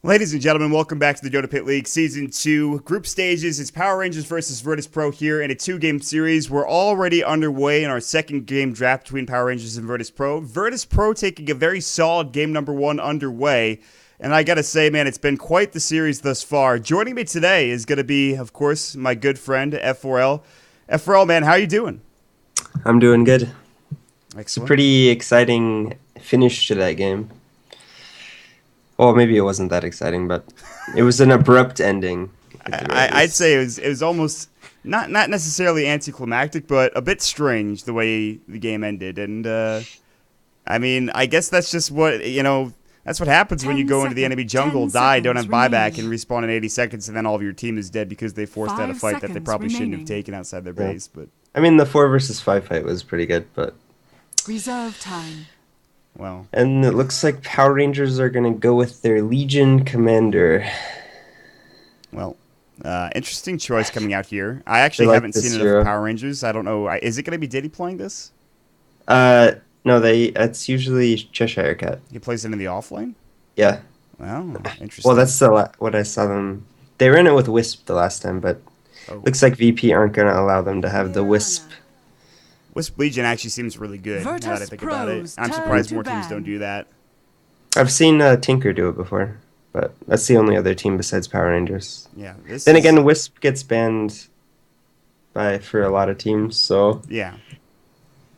Ladies and gentlemen, welcome back to the DotaPit League Season 2 Group Stages. It's Power Rangers versus Virtus.Pro here in a two-game series. We're already underway in our second game draft between Power Rangers and Virtus.Pro. Virtus.Pro taking a very solid game number 1 underway. And I gotta say, man, it's been quite the series thus far. Joining me today is gonna be, of course, my good friend, F4L. F4L, man, how you doing? I'm doing good. It's a Excellent. pretty exciting finish to that game. Well, maybe it wasn't that exciting, but it was an abrupt ending at the very I'd least. say it was almost not necessarily anticlimactic, but a bit strange the way the game ended. And I mean, I guess that's just what. That's what happens when you 10 go into the seconds. enemy jungle, 10 die, don't seconds have buyback, and remaining. respawn in 80 seconds, and then all of your team is dead because they forced out a 5 fight that they seconds probably shouldn't have remaining. taken outside their Yeah. base. But I mean, the 4 versus 5 fight was pretty good, but Reserve time. well, and it looks like Power Rangers are gonna go with their Legion Commander. well, interesting choice coming out here. I They actually like haven't seen this enough of hero. Power Rangers. I don't know. Is it going to be Diddy playing this? No, it's usually Cheshire Cat. He plays it in the offlane. Yeah. Well, Well, interesting. that's what I saw them. They ran it with Wisp the last time, but Oh. looks like VP aren't gonna allow them to have the Wisp. Wisp Legion actually seems really good now that I think about it. Virtus.Pro's I'm turn surprised to more teams ban. don't do that. I've seen Tinker do it before, but that's the only other team besides Power Rangers. Yeah, this Then is again, Wisp gets banned for a lot of teams, so yeah.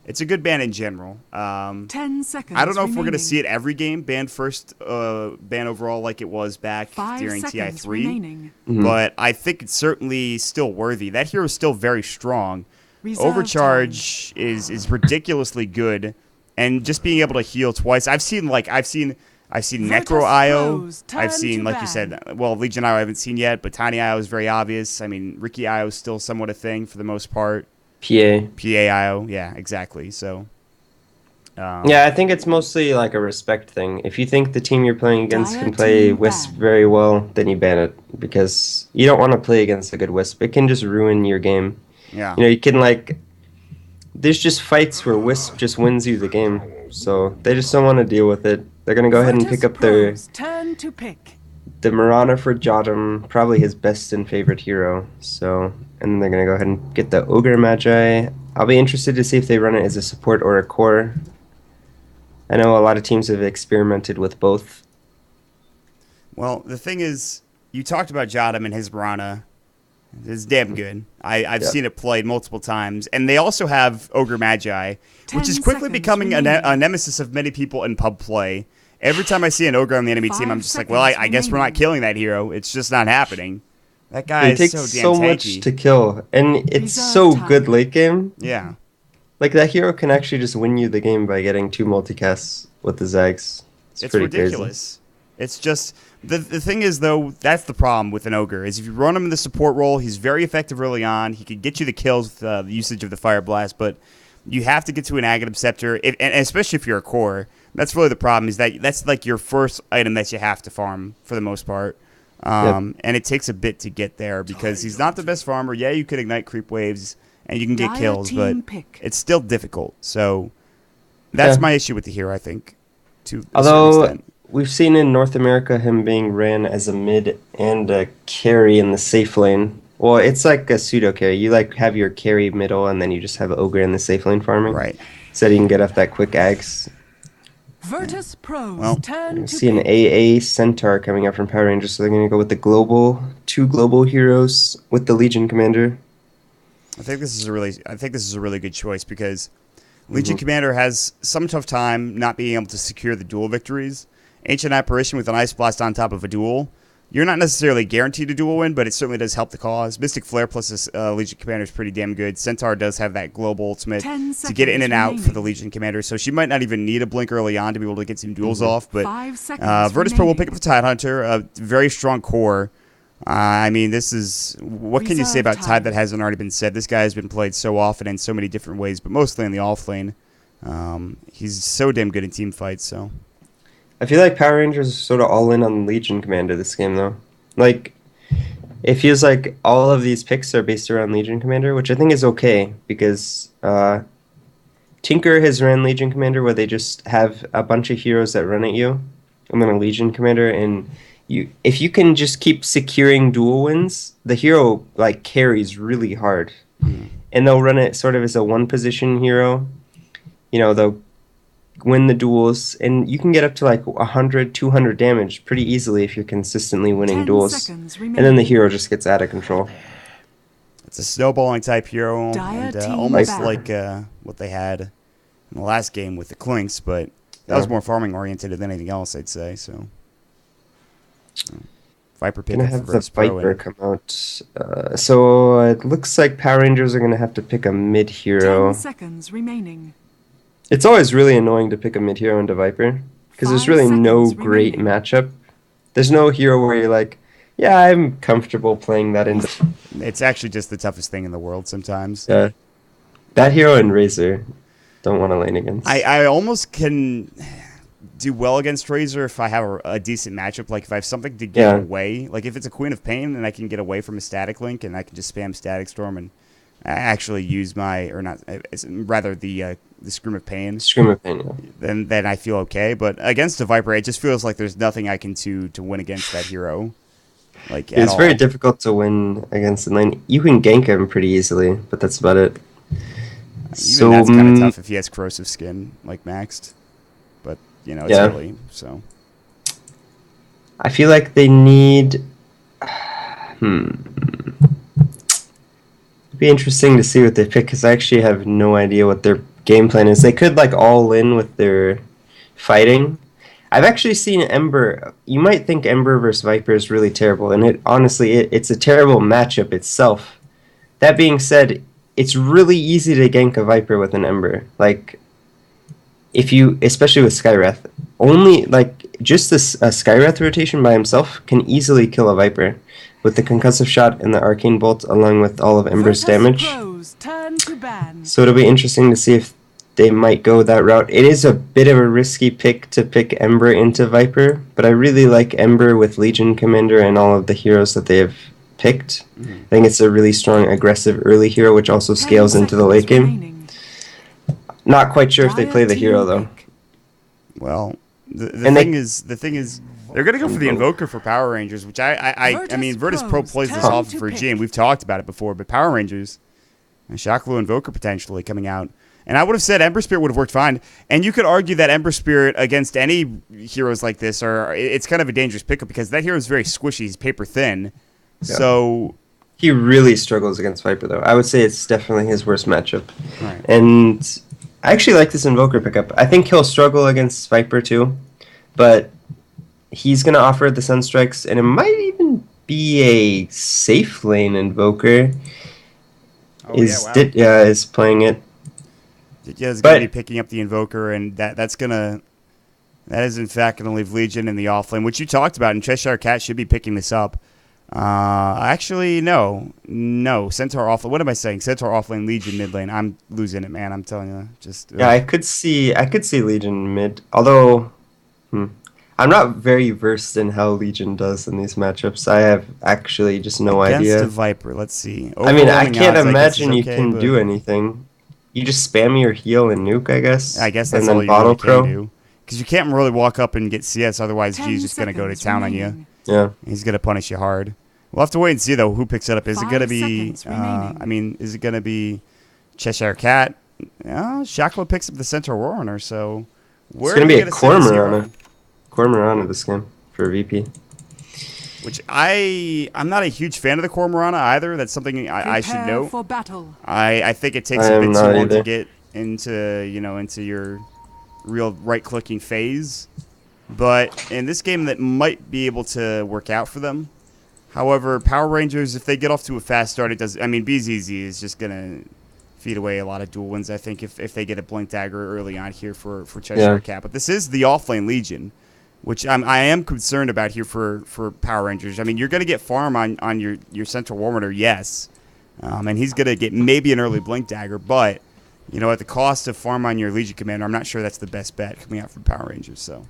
It's a good ban in general. 10 seconds I don't know if we're remaining. gonna see it every game ban first, ban overall like it was back 5 during seconds TI3, remaining. but I think it's certainly still worthy. That hero is still very strong. Reserve Overcharge is ridiculously good, and just being able to heal twice. I've seen Necro IO. Virtus.Pro's turn I've seen, to like you said, well, Legion IO I haven't seen yet, but Tiny IO is very obvious. I mean, Ricky IO is still somewhat a thing for the most part. PA. PA IO, yeah, exactly. So, Yeah, I think it's mostly like a respect thing. If you think the team you're playing against Dire can play team Wisp ban. very well, then you ban it because you don't want to play against a good Wisp. It can just ruin your game. yeah. You can there's just fights where Wisp just wins you the game, so they just don't want to deal with it. They're gonna go ahead and pick up Virtus.Pro's turn to pick. the Marana for Jotum, probably his best and favorite hero. So, and they're gonna go ahead and get the Ogre Magi. I'll be interested to see if they run it as a support or a core. I know a lot of teams have experimented with both. Well, the thing is, you talked about Jotum and his Brana. It's damn good. I've Yeah. seen it played multiple times. And they also have Ogre Magi, which 10 is quickly seconds becoming a remaining. nemesis of many people in pub play. Every time I see an Ogre on the enemy team, 5 I'm just like, well, I guess we're not remaining. killing that hero. It's just not happening. That guy It is takes so so damn much tanky. to kill, and it's Reserve so time. good late game. Yeah. Like that hero can actually just win you the game by getting 2 multicasts with the Zags. It's It's pretty crazy. ridiculous. It's just the thing is though, that's the problem with an ogre is if you run him in the support role, he's very effective early on. He can get you the kills with the usage of the fire blast, but you have to get to an Aghanim Scepter, and especially if you're a core. That's really the problem. Is that's like your first item that you have to farm for the most part, Yep. and it takes a bit to get there because he's not the best farmer. Yeah, you could ignite creep waves and you can get Dire kills, but team pick. it's still difficult. So that's Yeah. my issue with the hero. I think to a certain Although extent. we've seen in North America him being ran as a mid and a carry in the safe lane. Well, it's like a pseudo carry. You like have your carry middle, and then you just have Ogre in the safe lane farming. Right. So you can get off that quick ags. Virtus.Pro's Well, turn I to see an pick. AA Centaur coming up from Power Rangers, so they're going to go with the two global heroes with the Legion Commander. I think this is a really good choice because Legion Commander has some tough time not being able to secure the duel victories. Ancient Apparition with an Ice Blast on top of a duel. You're not necessarily guaranteed a duel win, but it certainly does help the cause. Mystic Flare plus this Legion Commander is pretty damn good. Centaur does have that global ultimate 10 to get in seconds and out for the remaining. Legion Commander, so she might not even need a blink early on to be able to get some duels off. But 5 seconds Virtus.Pro will pick remaining. up the Tide Hunter, a very strong core. I mean, this is what can you say Reserve about time. Tide that hasn't already been said? This guy has been played so often in so many different ways, but mostly in the off lane. He's so damn good in team fights. So I feel like Power Rangers is sort of all in on Legion Commander this game, though. Like, it feels like all of these picks are based around Legion Commander, which I think is okay because Tinker has ran Legion Commander where they just have a bunch of heroes that run at you, and then a Legion Commander, and if you can just keep securing duel wins, the hero like carries really hard. And they'll run it sort of as a one position hero. You know, they'll win the duels, and you can get up to like 100, 200 damage pretty easily if you're consistently winning 10 duels. seconds And then the hero just gets out of control. It's a snowballing type hero, Dire and team almost ban. like what they had in the last game with the Clinks, but that was more farming oriented than anything else, I'd say. So, Viper pick Gonna up for have the Virtus.Pro. Viper come out. So it looks like Power Rangers are gonna have to pick a mid 10 hero. seconds remaining. It's always really annoying to pick a mid hero into Viper because there's 5 really no seconds great remaining. matchup. There's no hero where you're like, yeah, I'm comfortable playing that into. It's actually just the toughest thing in the world sometimes. That hero and Razor don't want to lane against. I almost can do well against Razor if I have a decent matchup. Like if I have something to get away, like if it's a Queen of Pain and I can get away from a Static Link and I can just spam Static Storm and actually use my, or not, rather the Scream of Pain. Scream of Pain, yeah. Then I feel okay. But against a Viper, it just feels like there's nothing I can do to win against that hero. Like It's very difficult to win against the lane. You can gank him pretty easily, but that's about it. Even that's kind of tough if he has Corrosive Skin, like maxed. But, you know, it's early, so. I feel like they need... It'd be interesting to see what they pick, because I actually have no idea what their game plan is. They could, like, all in with their fighting. I've actually seen Ember... You might think Ember versus Viper is really terrible, and it's a terrible matchup itself. That being said, it's really easy to gank a Viper with an Ember. Like, if you, especially with Skywrath, only, like, just this Skywrath rotation by himself can easily kill a Viper with the Concussive Shot and the Arcane Bolt along with all of Ember's damage. Turn to ban. So it'll be interesting to see if they might go that route. It is a bit of a risky pick to pick Ember into Viper, but I really like Ember with Legion Commander and all of the heroes that they have picked. I think it's a really strong aggressive early hero, which also scales into the late game. Not quite sure if they play the hero though. Well, the thing is, they're gonna go for the Invoker for Power Rangers, which I mean, Virtus.Pro plays this off for G, and we've talked about it before. But Power Rangers, and Shacklew Invoker potentially coming out, and I would have said Ember Spirit would have worked fine. And you could argue that Ember Spirit against any heroes like this it's kind of a dangerous pickup because that hero is very squishy, he's paper thin. Yeah. So he really struggles against Viper, though. I would say it's definitely his worst matchup. Right. And I actually like this Invoker pickup. I think he'll struggle against Viper, too. But he's going to offer the Sunstrikes, and it might even be a safe lane Invoker. Is playing it. Ditya's going to be picking up the Invoker, and that is, in fact, going to leave Legion in the offlane, which you talked about, and Cheshire Cat should be picking this up. Actually, no. Centaur offlane. What am I saying? Centaur offlane, Legion mid lane. I'm losing it, man. I'm telling you. Yeah, I could see Legion mid. Although, I'm not very versed in how Legion does in these matchups. I have actually just no idea. Against a Viper, let's see. I mean, I can't imagine you can do anything. You just spam your heal and nuke, I guess. I guess that's all you really can do. Because you can't really walk up and get CS, otherwise G's just going to go to town on you. Yeah. He's going to punish you hard. We'll have to wait and see, though, who picks it up. Is it going to be, is it going to be Cheshire Cat? Shacklew picks up the Centaur Warrunner, so... It's going to be a Cormorana this game for VP. Which I'm not a huge fan of the Cormorana either. That's something I should know. For battle. I think it takes a bit too long to get into your real right-clicking phase. But in this game, that might be able to work out for them. However, Power Rangers, if they get off to a fast start, it does. I mean, BZZ is just gonna feed away a lot of dual wins. I think if they get a Blink Dagger early on here for Cheshire Cat. But this is the offlane Legion, which I am concerned about here for Power Rangers. I mean, you're gonna get farm on your Central Warrunner, yes, and he's gonna get maybe an early Blink Dagger, but at the cost of farm on your Legion Commander, I'm not sure that's the best bet coming out from Power Rangers. So.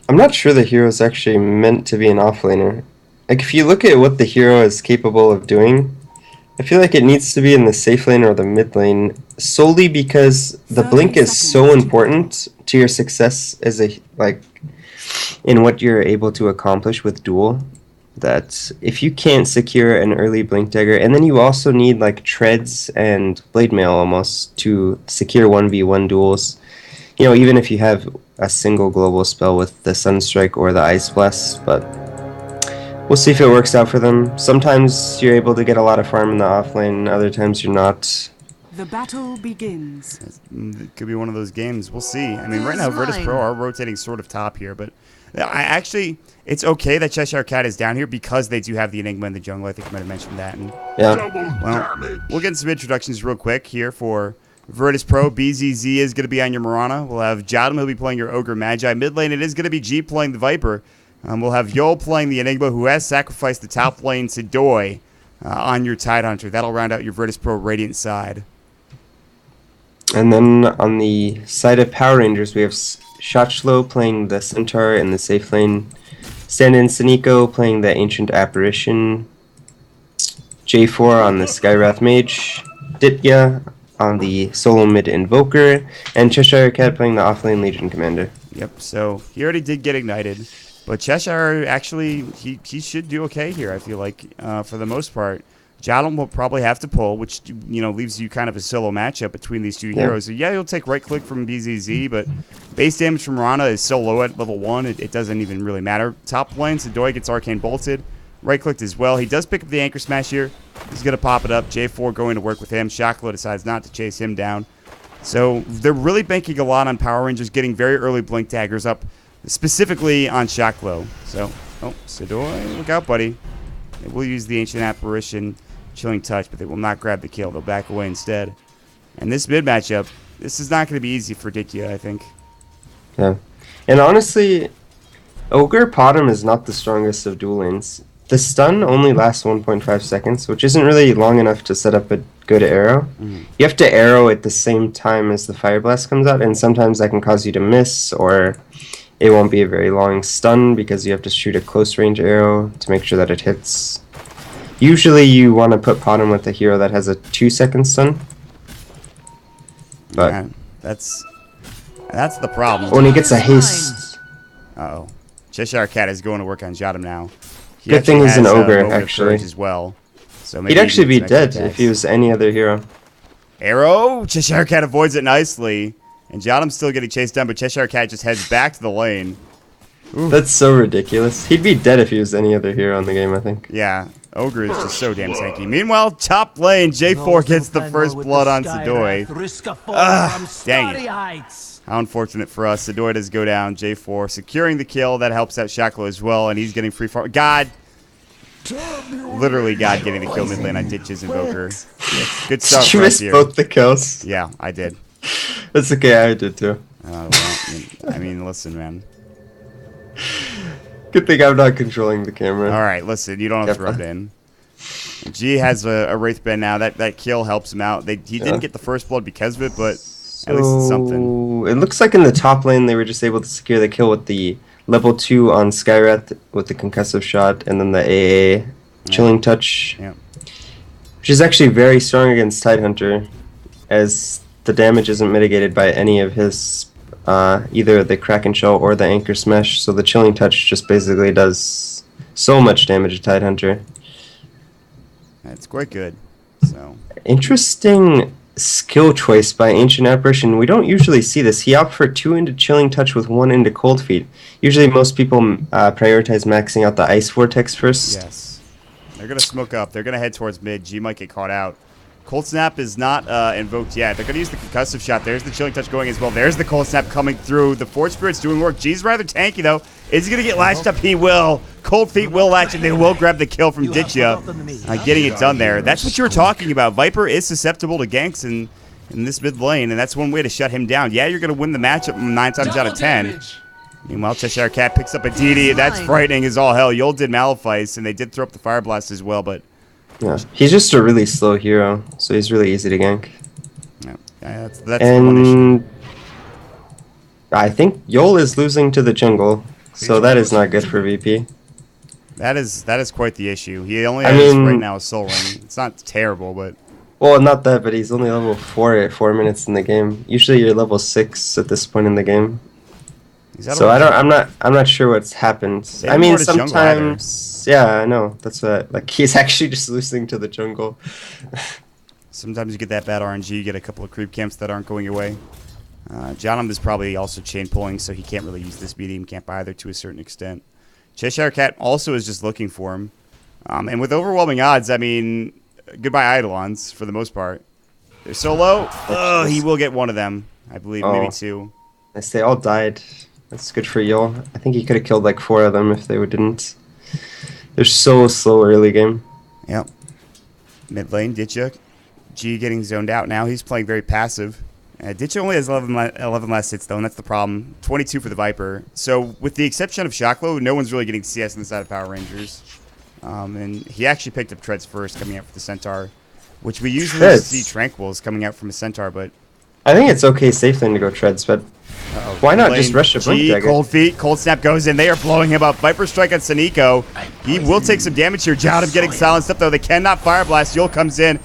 I'm not sure the hero is actually meant to be an offlaner. Like, if you look at what the hero is capable of doing, I feel like it needs to be in the safe lane or the mid lane, solely because the blink is so important to your success as a, in what you're able to accomplish with duel. That if you can't secure an early blink dagger, and then you also need like treads and blade mail almost to secure 1v1 duels. You know, even if you have a single global spell with the Sunstrike or the Ice Blast, but we'll see if it works out for them. Sometimes you're able to get a lot of farm in the offlane, other times you're not. The battle begins. It could be one of those games. We'll see. I mean, right now, Virtus.Pro are rotating sort of top here, but it's okay that Cheshire Cat is down here because they do have the Enigma in the jungle. I think I might have mentioned that. And, Yeah. well, we'll get some introductions real quick here for Virtus.Pro. BZZ is going to be on your Mirana. We'll have Jadam, he'll be playing your Ogre Magi. Mid lane, it is going to be G playing the Viper. We'll have Yol playing the Enigma, who has sacrificed the top lane to Doi on your Tidehunter. That'll round out your Virtus.Pro Radiant side. And then on the side of Power Rangers, we have Shachlo playing the Centaur in the safe lane, Stand-in Siniko playing the Ancient Apparition, J4 on the Skywrath Mage, Ditya on the Solo Mid Invoker, and Cheshire Cat playing the offlane Legion Commander. Yep, so he already did get ignited, but Cheshire actually, he should do okay here, I feel like, for the most part. Jadam will probably have to pull, which, you know, leaves you kind of a solo matchup between these two heroes. So yeah, he'll take right click from BZZ, but base damage from Rana is so low at level 1, it doesn't even really matter. Top lane, Doi gets arcane bolted. Right clicked as well. He does pick up the anchor smash here. He's going to pop it up. J4 going to work with him. Shachlo decides not to chase him down. So they're really banking a lot on Power Rangers getting very early blink daggers up, specifically on Shachlo. So, oh, Doi, look out, buddy. They will use the Ancient Apparition. Chilling Touch, but they will not grab the kill. They'll back away instead. And this mid matchup, this is not going to be easy for Ditya, I think. Yeah. And honestly, Ogre Potom is not the strongest of duel lanes. The stun only lasts 1.5 seconds, which isn't really long enough to set up a good arrow. You have to arrow at the same time as the Fire Blast comes out, and sometimes that can cause you to miss, or it won't be a very long stun because you have to shoot a close range arrow to make sure that it hits. Usually you want to put Potom with a hero that has a 2-second stun. But yeah, that's the problem. when he gets a haste... Uh-oh. Cheshire Cat is going to work on Jadam now. Good thing he's an ogre, moment of actually. courage as well. So maybe He'd actually be he can dead attacks. if he was any other hero. Arrow! Cheshire Cat avoids it nicely. And Jadam's still getting chased down, but Cheshire Cat just heads back to the lane. Ooh. That's so ridiculous. He'd be dead if he was any other hero in the game, I think. Yeah, Ogre is just so damn tanky. Meanwhile, top lane, J4 gets the first blood on Doi. Dang it. How unfortunate for us. Doi does go down. J4 securing the kill. That helps out Shachlo as well, and he's getting free farm. God. Literally God getting the kill mid lane on Ditch's Invoker. Good stuff Did you right miss here. both the kills? Yeah, I did. That's okay, I did too. Well, I mean, listen, man. Good thing I'm not controlling the camera. All right, listen, you don't have to rub it in. G has a Wraith Bend now. That kill helps him out. He didn't get the first blood because of it, but at least it's something. It looks like in the top lane they were just able to secure the kill with the level 2 on Skywrath with the concussive shot, and then the AA Chilling Touch, which is actually very strong against Tidehunter, as the damage isn't mitigated by any of his either the Kraken Shell or the Anchor Smash, so the Chilling Touch just basically does so much damage to Tidehunter. It's quite good. So Interesting skill choice by Ancient Apparition. We don't usually see this. He opted for 2 into Chilling Touch with 1 into Cold Feet. Usually most people prioritize maxing out the Ice Vortex first. yes, they're gonna smoke up. They're gonna head towards mid. G might get caught out. Cold Snap is not invoked yet. They're going to use the concussive shot. There's the Chilling Touch going as well. There's the Cold Snap coming through. The Forge Spirit's doing work. G's rather tanky, though. Is he going to get latched up? He will. Cold Feet will latch, and they will grab the kill from Ditya. Getting it done there. That's what you were talking about. Viper is susceptible to ganks in this mid lane, and that's one way to shut him down. Yeah, you're going to win the matchup 9 times out of 10. Meanwhile, Cheshire Cat picks up a DD. That's frightening as all hell. Yol did Malefice, and they did throw up the Fire Blast as well, but... Yeah, he's just a really slow hero, so he's really easy to gank. Yeah, that's the one issue. And I think Yol is losing to the jungle, so that is not good for VP. That is quite the issue. He only has right now a Soul Ring. It's not terrible, but... Well, not that, but he's only level 4 at 4 minutes in the game. Usually you're level 6 at this point in the game. He's out So of I'm not sure what's happened. They I didn't mean, want his jungle either. sometimes, yeah, I know. That's what, like, he's actually just losing to the jungle. Sometimes you get that bad RNG, you get a couple of creep camps that aren't going your way. Johnum is probably also chain pulling, so he can't really use this medium camp either to a certain extent. Cheshire Cat also is just looking for him. And with overwhelming odds, I mean, goodbye Eidolons for the most part. They're so low. Oh, he will get one of them, I believe, maybe two. Yes, they all died. That's good for Yul. I think he could have killed like 4 of them if they didn't. They're so slow early game. Yep. Mid lane, Ditcha. G getting zoned out now. He's playing very passive. Ditcha only has 11 last hits, though, and that's the problem. 22 for the Viper. So, with the exception of Shocklow, no one's really getting CS on the side of Power Rangers. And he actually picked up Treads first, coming out for the Centaur, which we usually see Tranquils coming out from a Centaur, but... I think it's okay safe lane to go Treads, but why not just rush a Blink Dagger? Cold Feet, Cold Snap goes in. They are blowing him up. Viper Strike on Saniko. He will take some damage here. Joudum getting silenced up, though. They cannot Fire Blast. Yul comes in.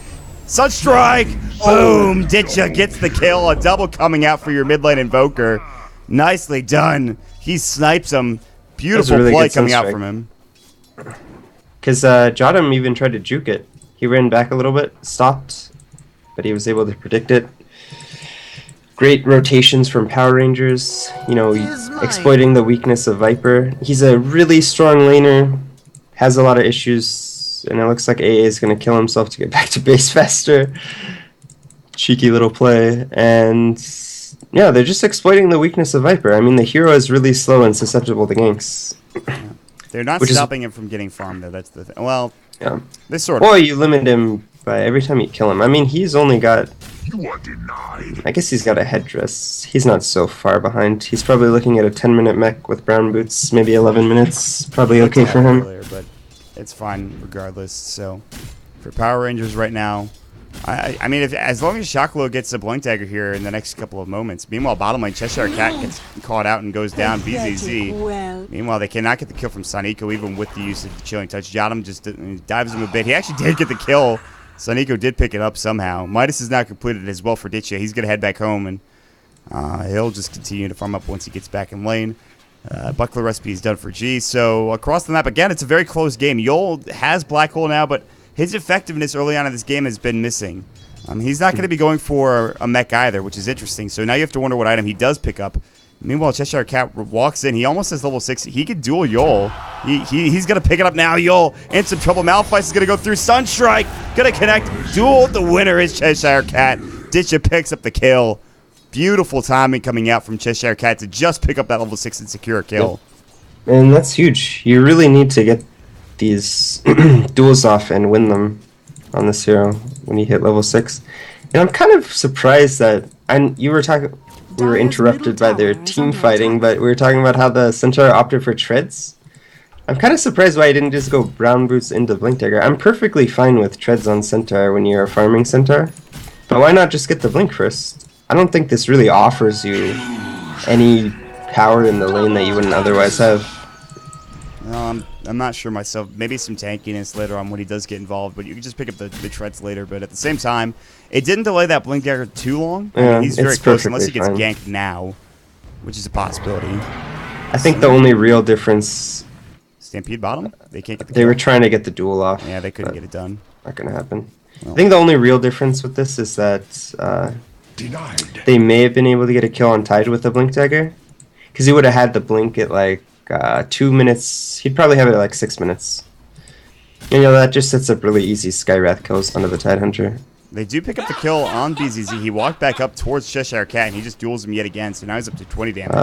Sunstrike! Boom! Ditcha gets the kill. A double coming out for your mid lane Invoker. Nicely done. He snipes him. Beautiful really play coming out from him. Because Joudum even tried to juke it. He ran back a little bit, stopped, but he was able to predict it. Great rotations from Power Rangers, you know, exploiting the weakness of Viper. He's a really strong laner, has a lot of issues, and it looks like AA is going to kill himself to get back to base faster. Cheeky little play, and yeah, they're just exploiting the weakness of Viper. I mean, the hero is really slow and susceptible to ganks. They're not stopping him from getting farmed, though. That's the thing. Well, yeah, this sort of. Or you limit him by every time you kill him. I mean, he's only got... You are denied. I guess he's got a headdress. He's not so far behind. He's probably looking at a 10-minute mech with brown boots, maybe 11 minutes. Probably okay for him. Earlier, but it's fine regardless. So for Power Rangers right now, I mean, as long as Shocklow gets a Blink Dagger here in the next couple of moments. Meanwhile, bottom lane, Cheshire Cat gets caught out and goes down. BZZ. Meanwhile, they cannot get the kill from Saniko, even with the use of the Chilling Touch. Joudum just dives him a bit. He actually did get the kill. Saniko did pick it up somehow. Midas is now completed as well for Ditcha. He's going to head back home, and he'll just continue to farm up once he gets back in lane. Buckler recipe is done for G. So across the map, again, it's a very close game. Yul has Black Hole now, but his effectiveness early on in this game has been missing. He's not going to be going for a mech either, which is interesting. So now you have to wonder what item he does pick up. Meanwhile, Cheshire Cat walks in. He almost has level 6. He could duel Yul. He's going to pick it up now. Yul in some trouble. Malphite is going to go through. Sunstrike going to connect. Duel. The winner is Cheshire Cat. Ditcha picks up the kill. Beautiful timing coming out from Cheshire Cat to just pick up that level 6 and secure a kill. Yep. And that's huge. You really need to get these duels off and win them on this hero when you hit level 6. And I'm kind of surprised that... We were interrupted by their team fighting, but we were talking about how the Centaur opted for Treads. I'm kind of surprised why I didn't just go Brown Boots into Blink Dagger. I'm perfectly fine with Treads on Centaur when you're farming Centaur, but why not just get the Blink first? I don't think this really offers you any power in the lane that you wouldn't otherwise have. I'm not sure myself. Maybe some tankiness later on when he does get involved, but you can just pick up the Treads later. But at the same time, it didn't delay that Blink Dagger too long. Yeah, I mean, he's very close unless he gets fine. ganked now, which is a possibility. I think the only real difference... Stampede bottom? They can't get the They kill. were trying to get the duel off. Yeah, they couldn't get it done. Not going to happen. Well. I think the only real difference with this is that Denied. they may have been able to get a kill on Tide with the Blink Dagger. Because he would have had the Blink at like 2 minutes. He'd probably have it at like 6 minutes. And, you know, that just sets up really easy Skywrath kills onto the Tide Hunter. They do pick up the kill on BZZ. He walked back up towards Cheshire Cat, and he just duels him yet again, so now he's up to 20 damage.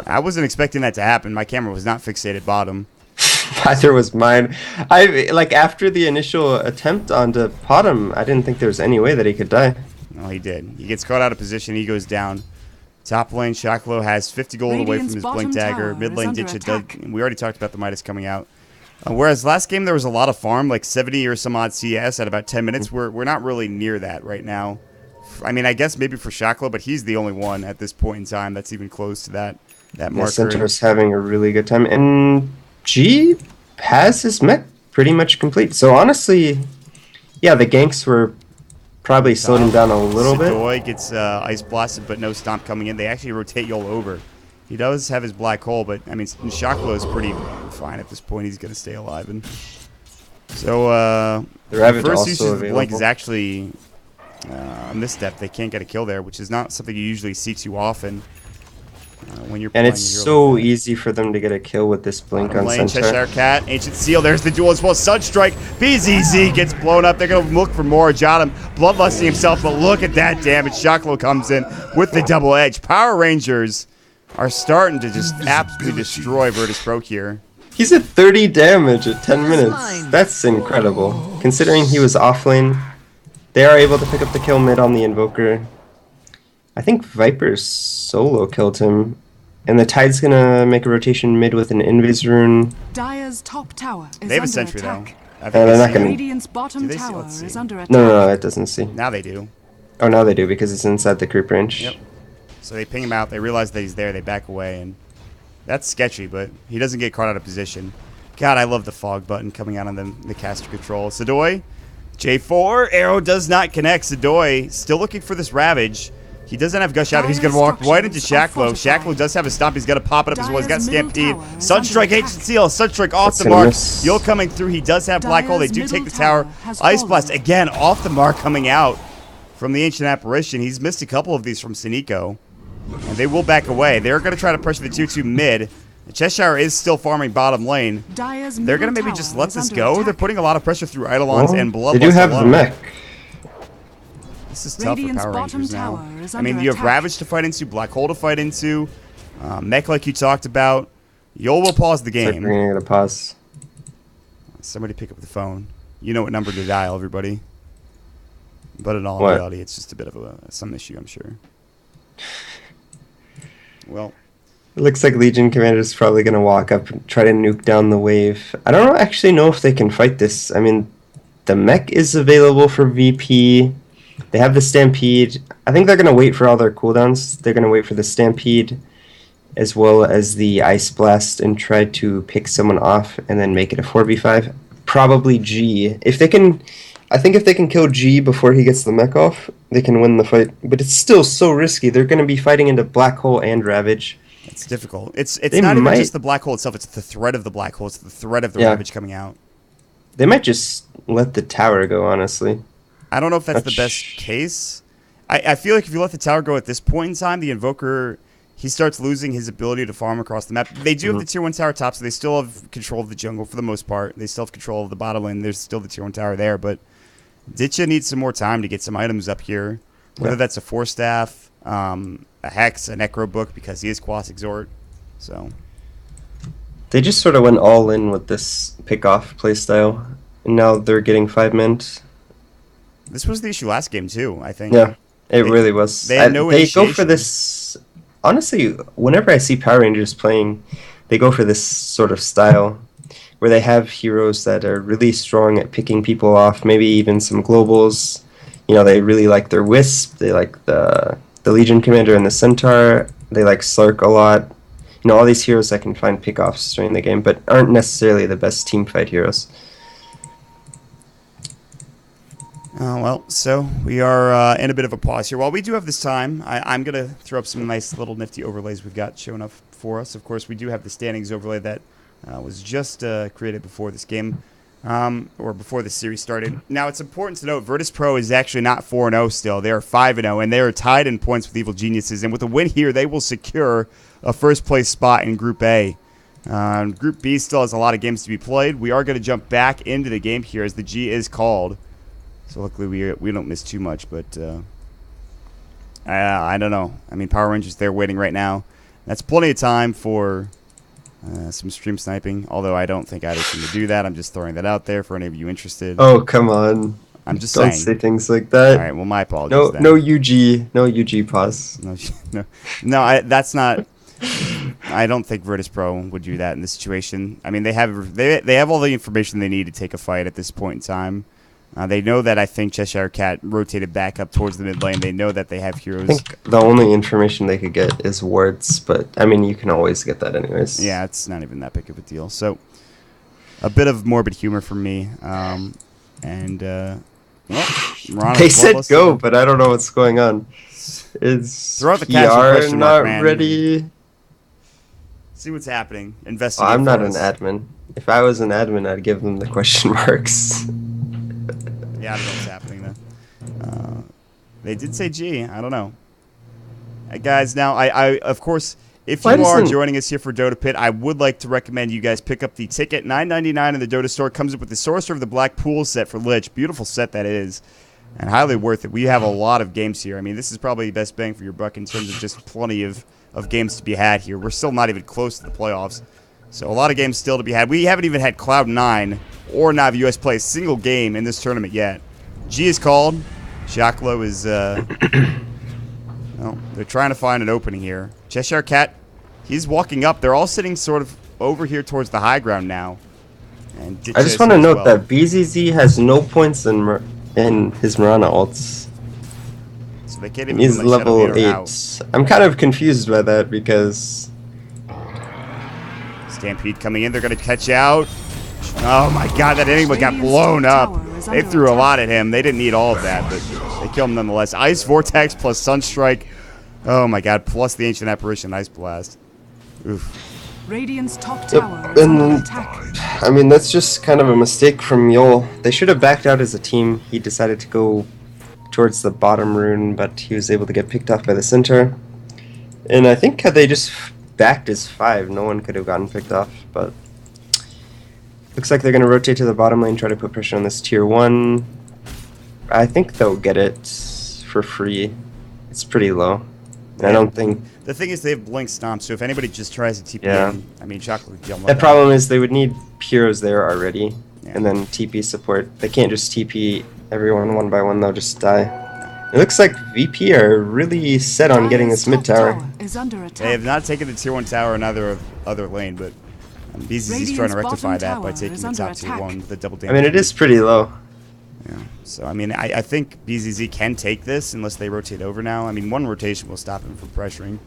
I wasn't expecting that to happen. My camera was not fixated bottom. Neither was mine. Like, after the initial attempt onto Potom, I didn't think there was any way that he could die. Well, he did. He gets caught out of position. He goes down. Top lane, Shocklow has 50 gold away from his Blink Dagger. Mid lane, Ditcha does. We already talked about the Midas coming out. Whereas last game there was a lot of farm, like 70 or some odd CS at about 10 minutes. We're not really near that right now. I mean, I guess maybe for Shocklow, but he's the only one at this point in time that's even close to that marker. Centaur's having a really good time. And G has his mech pretty much complete. So honestly, yeah, the ganks were probably slowed him down a little bit. Sadoy gets ice blasted, but no stomp coming in. They actually rotate Yul over. He does have his black hole, but I mean, Shaklo is pretty fine at this point. He's going to stay alive. And so The Ravage first use also of the blink is available. actually a misstep. They can't get a kill there, which is not something you usually see too often when you're And playing it's a hero so like that. easy for them to get a kill with this blink on Lane, Centaur. Cheshire Cat, Ancient Seal. There's the duel as well. Sunstrike. BZZ gets blown up. They're going to look for more. Jotum bloodlusting himself, but look at that damage. Shaklo comes in with the double edge. Power Rangers are starting to just absolutely destroy Virtus.Pro here. He's at 30 damage at 10 minutes. That's incredible. Considering he was off lane, they are able to pick up the kill mid on the Invoker. I think Viper's solo killed him. And the Tide's gonna make a rotation mid with an Invis rune. Dire's top tower is They have a under sentry, though. attack. I think they're they not see gonna- it. Radiant's bottom Do they see- tower let's see. is under attack. No, it doesn't see. Now they do. Oh, now they do because it's inside the creep range. Yep. So they ping him out. They realize that he's there. They back away, and that's sketchy, but he doesn't get caught out of position. God, I love the fog button coming out on the caster control. Sadoy, J4. Arrow does not connect. Sadoy still looking for this Ravage. He doesn't have Gush out. He's going to walk right into Shaklo. Shaklo does have a stomp. He's going to pop it up as well. He's got Dire's middle Stampede. tower is Sunstrike, under Ancient Seal. Sunstrike off That's the gonna mark. miss. Yule coming through. He does have Black Hole. They do Dire's take the middle tower. tower has Ice fallen. Blast again off the mark coming out from the Ancient Apparition. He's missed a couple of these from Siniko. And they will back away. They're going to try to pressure the 2-2 mid. Cheshire is still farming bottom lane. Dire's They're going to middle maybe just tower let is this under go. attack. They're putting a lot of pressure through Eidolons and Bloodlust They do have alone. the mech. This is tough for Radiant's Power bottom Rangers now. tower is I mean, under you have attack. Ravage to fight into, Black Hole to fight into, Mech like you talked about. Yol will pause the It's like game. we're gonna pause. Somebody pick up the phone. You know what number to dial, everybody. But in all What? reality, it's just a bit of some issue, I'm sure. Well, It looks like Legion Commander's probably gonna walk up and try to nuke down the wave. I don't actually know if they can fight this. I mean, the mech is available for VP. They have the Stampede. I think they're gonna wait for all their cooldowns. They're gonna wait for the Stampede as well as the Ice Blast and try to pick someone off and then make it a 4v5. Probably G. If they can, I think if they can kill G before he gets the mech off, they can win the fight. But it's still so risky. They're gonna be fighting into Black Hole and Ravage. it's difficult. It's They not even might- just the Black Hole itself. It's the threat of the Black Hole. It's the threat of the Yeah. Ravage coming out. They might just let the tower go, honestly. I don't know if that's the Ouch. best case. I feel like if you let the tower go at this point in time, the Invoker, he starts losing his ability to farm across the map. They do have the tier 1 tower top, so they still have control of the jungle for the most part. They still have control of the bottom lane. There's still the tier 1 tower there, but Ditcha needs some more time to get some items up here. Whether Yeah. that's a Force Staff, a Hex, a Necro Book, because he is Quas Exhort. So, They just sort of went all in with this pick-off playstyle, and now they're getting 5 mint. this was the issue last game, too, I think. Yeah, it They- really was. they had no They go for initiation. this. Honestly, whenever I see Power Rangers playing, they go for this sort of style where they have heroes that are really strong at picking people off, maybe even some globals. You know, they really like their Wisp, they like the Legion Commander and the Centaur, they like Slark a lot. You know, all these heroes that can find pickoffs during the game, but aren't necessarily the best team fight heroes. Well, so we are in a bit of a pause here. While we do have this time, I'm going to throw up some nice little nifty overlays we've got showing up for us. Of course, we do have the standings overlay that was just created before this game, or before the series started. Now, it's important to note Virtus.Pro is actually not 4-0 still. They are 5-0, and they are tied in points with Evil Geniuses. And with a win here, they will secure a first-place spot in Group A. Group B still has a lot of games to be played. We are going to jump back into the game here as the G is called. So luckily we don't miss too much, but I don't know. I mean, Power Rangers, they're waiting right now. That's plenty of time for some stream sniping, although I don't think either team to do that. I'm just throwing that out there for any of you interested. Oh, come on. I'm just Don't saying. say things like that. All right, well, my apologies No, then. no UG, no UG pause. No, that's not. I don't think Virtus.Pro would do that in this situation. I mean, they have all the information they need to take a fight at this point in time. They know that I think Cheshire Cat rotated back up towards the mid lane. They know that they have I heroes. think the only information they could get is wards, but I mean, you can always get that anyways. Yeah, it's not even that big of a deal. So, a bit of morbid humor from me. Well, we're on They a said bloodlust go, here. but I don't know what's going on. Is Throw out the casual PR question not mark, man. ready? See what's happening. Well, Investigate. I'm not for an us. admin. If I was an admin, I'd give them the question marks. Yeah, I don't know what's happening then. They did say G. I don't know. Guys, now, I of course, if you are joining us here for DotaPit, I would like to recommend you guys pick up the ticket. $9.99 in the Dota store. Comes up with the Sorcerer of the Black Pool set for Lich. Beautiful set that is. And highly worth it. We have a lot of games here. I mean, this is probably the best bang for your buck in terms of just plenty of games to be had here. We're still not even close to the playoffs. So a lot of games still to be had. We haven't even had Cloud9 or Navi US play a single game in this tournament yet. G is called. Jaclo is, well, they're trying to find an opening here. Cheshire Cat, he's walking up. They're all sitting sort of over here towards the high ground now. And I just want to note that BZZ has no points in his Mirana ults. So they can't even He's put my Shadow level Meter 8. out. I'm kind of confused by that because... Stampede coming in. They're going to catch out. Oh my god, that enemy got blown up. They threw a lot at him. They didn't need all of that, but they killed him nonetheless. Ice Vortex plus Sunstrike. Oh my god, plus the Ancient Apparition Ice Blast. Oof. Radiant's top tower is under attack. I mean, that's just kind of a mistake from Yol. They should have backed out as a team. He decided to go towards the bottom rune, but he was able to get picked off by the center. And I think had they just backed as 5, no one could have gotten picked off, but... Looks like they're going to rotate to the bottom lane, try to put pressure on this tier 1. I think they'll get it for free. It's pretty low. I don't think... The thing is, they have Blink Stomp, so if anybody just tries to TP in, I mean, Chocolate would kill them. The problem is they would need heroes there already, Yeah. and then TP support. They can't just TP everyone one by one, they'll just die. It looks like VP are really set on getting this mid tower. They have not taken the tier 1 tower in either other lane, but BZZ's trying to rectify that by taking the top tier 1 with the double damage. I mean, it is pretty low. Yeah. So, I mean, I think BZZ can take this unless they rotate over now. I mean, one rotation will stop him from pressuring.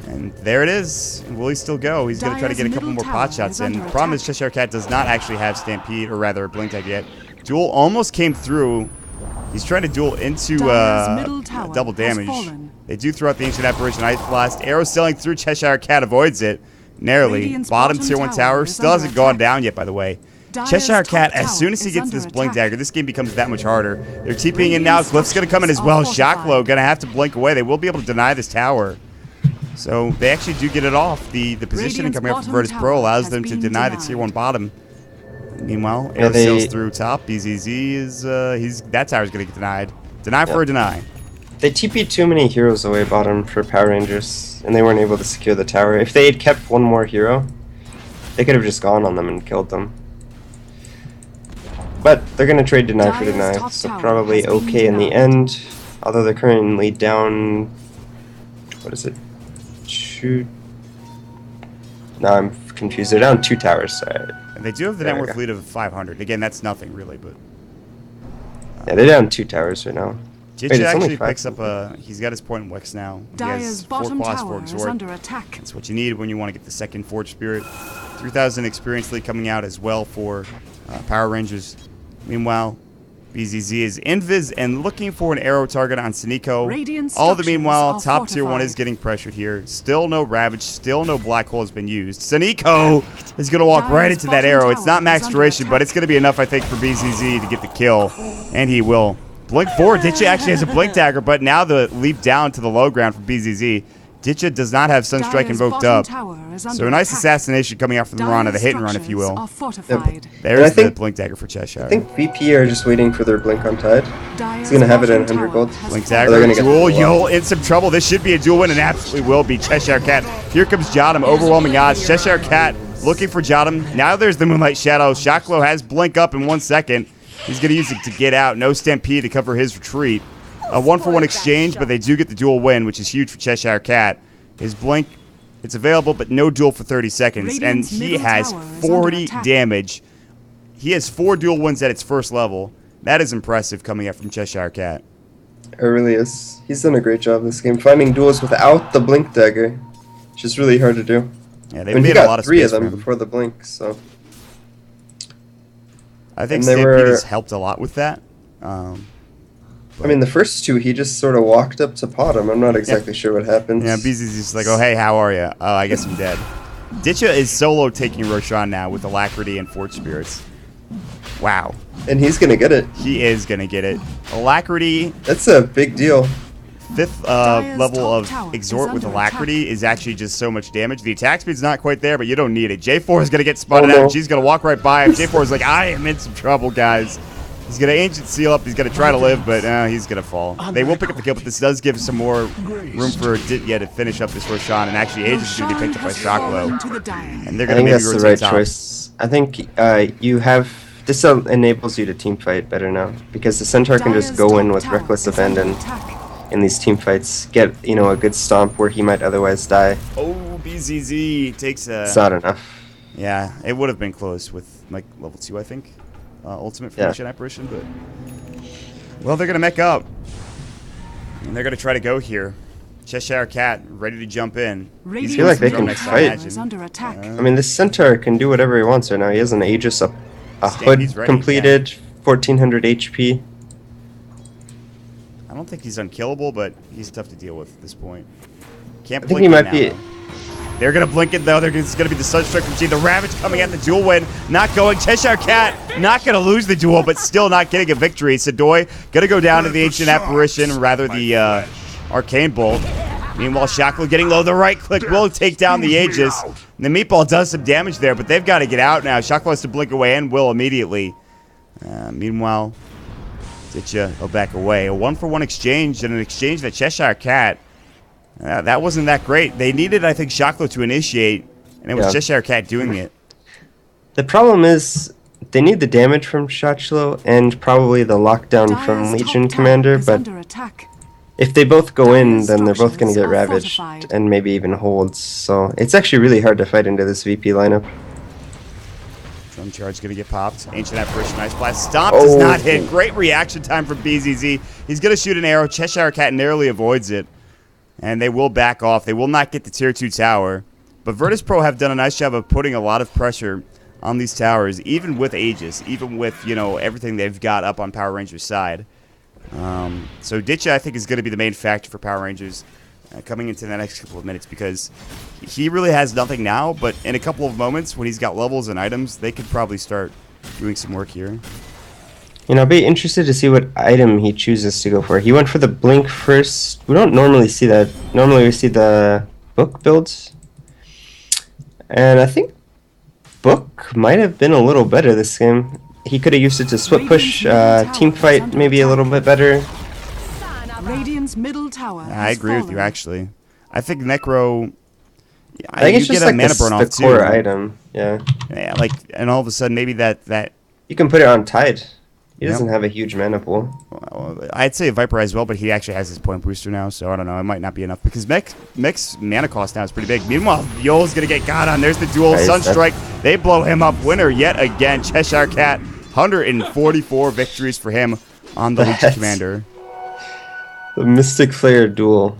And there it is. Will he still go? He's going to try to get a couple more pot shots in. The problem is Cheshire Cat does not actually have Stampede, or rather Blink Tag yet. Duel almost came through. He's trying to duel into double damage. They do throw out the Ancient Apparition Ice Blast. Arrow sailing through. Cheshire Cat avoids it narrowly. Bottom tier 1 tower still hasn't gone down yet, by the way. Cheshire Cat, as soon as he gets this Blink Dagger, this game becomes that much harder. They're TPing in now. Glyph's going to come in as well. Jaclo going to have to blink away. They will be able to deny this tower. So they actually do get it off. The positioning coming up from Virtus.Pro allows them to deny the tier 1 bottom. Meanwhile, Arrow sails through top. BZZ is that tower's going to get denied. Deny for a deny. They TP'd too many heroes away bottom for Power Rangers, and they weren't able to secure the tower. If they had kept one more hero, they could have just gone on them and killed them. But they're going to trade deny for deny, so probably okay in the end. Although they're currently down... What is it? Shoot. No, I'm confused. They're down 2 towers. Sorry. And they do have the net worth lead of 500. Again, that's nothing really, but... Yeah, they're down 2 towers right now. Jitcha actually picks up a... He's got his point in Wix now. He has 4 quads, 4 exhort. That's what you need when you want to get the second Forge Spirit. 3,000 experience lead coming out as well for Power Rangers. Meanwhile, BZZ is invis and looking for an arrow target on Saniko. All the meanwhile, top tier 1 is getting pressured here. Still no Ravage, still no Black Hole has been used. Saniko is going to walk right into that arrow. It's not max duration, but it's going to be enough, I think, for BZZ to get the kill. And he will. Blink forward. Ditcha actually has a Blink Dagger, but now the leap down to the low ground for BZZ. Ditcha does not have Sunstrike invoked up. So a nice assassination coming out from the Mirana, the hit and run, if you will. Yep. There's the Blink Dagger for Cheshire. I think VP are just waiting for their Blink on Tide. He's going to have it at 100 gold. Blink Dagger, duel, Yol in some trouble. This should be a duel win, and absolutely will be. Cheshire Cat. Here comes Jotum, overwhelming odds. Cheshire Cat looking for Jotum. Now there's the Moonlight Shadow. Shockley has Blink up in 1 second. He's going to use it to get out. No Stampede to cover his retreat. A 1-for-1 exchange, but they do get the duel win, which is huge for Cheshire Cat. His Blink, it's available, but no duel for 30 seconds. And he has 40 damage. He has 4 duel wins at its first level. That is impressive coming up from Cheshire Cat. It really is. He's done a great job this game, finding duels without the Blink Dagger, which is really hard to do. Yeah, they made a lot of space. He got 3 of them before the Blink, so... I think Stampede has helped a lot with that. I mean, the first 2, he just sort of walked up to pot him. I'm not exactly sure what happened. Yeah, BZ's just like, oh, hey, how are you? Oh, I guess I'm dead. Ditcha is solo taking Roshan now with Alacrity and Forge Spirits. Wow. And he's going to get it. He is going to get it. Alacrity, That's a big deal. 5th level top of tower Exhort is with under Alacrity is actually just so much damage. The attack speed's not quite there, but you don't need it. J4 is going to get spotted out. She's going to walk right by him. J4 is like, I am in some trouble, guys. He's going to Ancient Seal up. He's going to try to live, but he's going to fall. They will pick up the kill, but this does give some more room for Ditya to finish up this Roshan. And actually, Aegis is going to be picked up by Shocklow. And they're I going to think maybe that's the rotate right top. choice. I think you have... This enables you to team fight better now. Because the Centaur can just go in with Reckless Abandon in these team fights. Get, a good stomp where he might otherwise die. Oh, BZZ takes a... It's not enough. Yeah, it would have been close with, like, level 2, I think. Ultimate for Ancient Apparition, but... Well, they're going to mech up. And they're going to try to go here. Cheshire Cat, ready to jump in. I feel like they can fight. I mean, this Centaur can do whatever he wants right now. He has an Aegis, a hood he's ready, completed, 1400 HP. I don't think he's unkillable, but he's tough to deal with at this point. Can't I think blink he it might now, be... though. They're going to blink it, though. It's going to be the Sunstrike from G. The Ravage coming at the duel win. Not going. Cheshire Cat not going to lose the duel, but still not getting a victory. Sadoy going to go down to the Ancient Apparition, rather the Arcane Bolt. Meanwhile, Shackle getting low. The right click will take down the Aegis. And the Meatball does some damage there, but they've got to get out now. Shackle has to blink away and will immediately. Meanwhile, Ditcha will back away. A 1-for-1 exchange, and an exchange that Cheshire Cat... that wasn't that great. They needed, I think, Shocklow to initiate, and it was Cheshire Cat doing it. The problem is they need the damage from Shocklow and probably the lockdown from Legion Commander, but if they both go in, then they're both going to get ravaged and maybe even holds. So it's actually really hard to fight into this VP lineup. Drum Charge going to get popped. Ancient Apparition, nice blast. Stomp does not hit. Great reaction time from BZZ. He's going to shoot an arrow. Cheshire Cat narrowly avoids it. And they will back off. They will not get the Tier 2 tower. But Virtus.Pro have done a nice job of putting a lot of pressure on these towers, even with Aegis, even with, everything they've got up on Power Rangers' side. So Ditcha, I think, is going to be the main factor for Power Rangers coming into the next couple of minutes, because he really has nothing now, but in a couple of moments, when he's got levels and items, they could probably start doing some work here. I'll be interested to see what item he chooses to go for. He went for the Blink first. We don't normally see that. Normally we see the Book builds. And I think Book might have been a little better this game. He could have used it to split push, team fight maybe a little bit better. Radiant's middle tower I agree with you, actually. I think Necro... I think it's just like mana burn the off core too. item. Yeah. Yeah, and all of a sudden, maybe that You can put it on Tide. He doesn't have a huge mana pool. Well, I'd say Viper as well, but he actually has his point booster now, so I don't know. It might not be enough, because Mech's mana cost now is pretty big. Meanwhile, Yoel's going to get got on. There's the duel. Sunstrike. They blow him up. Winner yet again. Cheshire Cat. 144 victories for him on the Legion Commander. The Mystic Flare duel.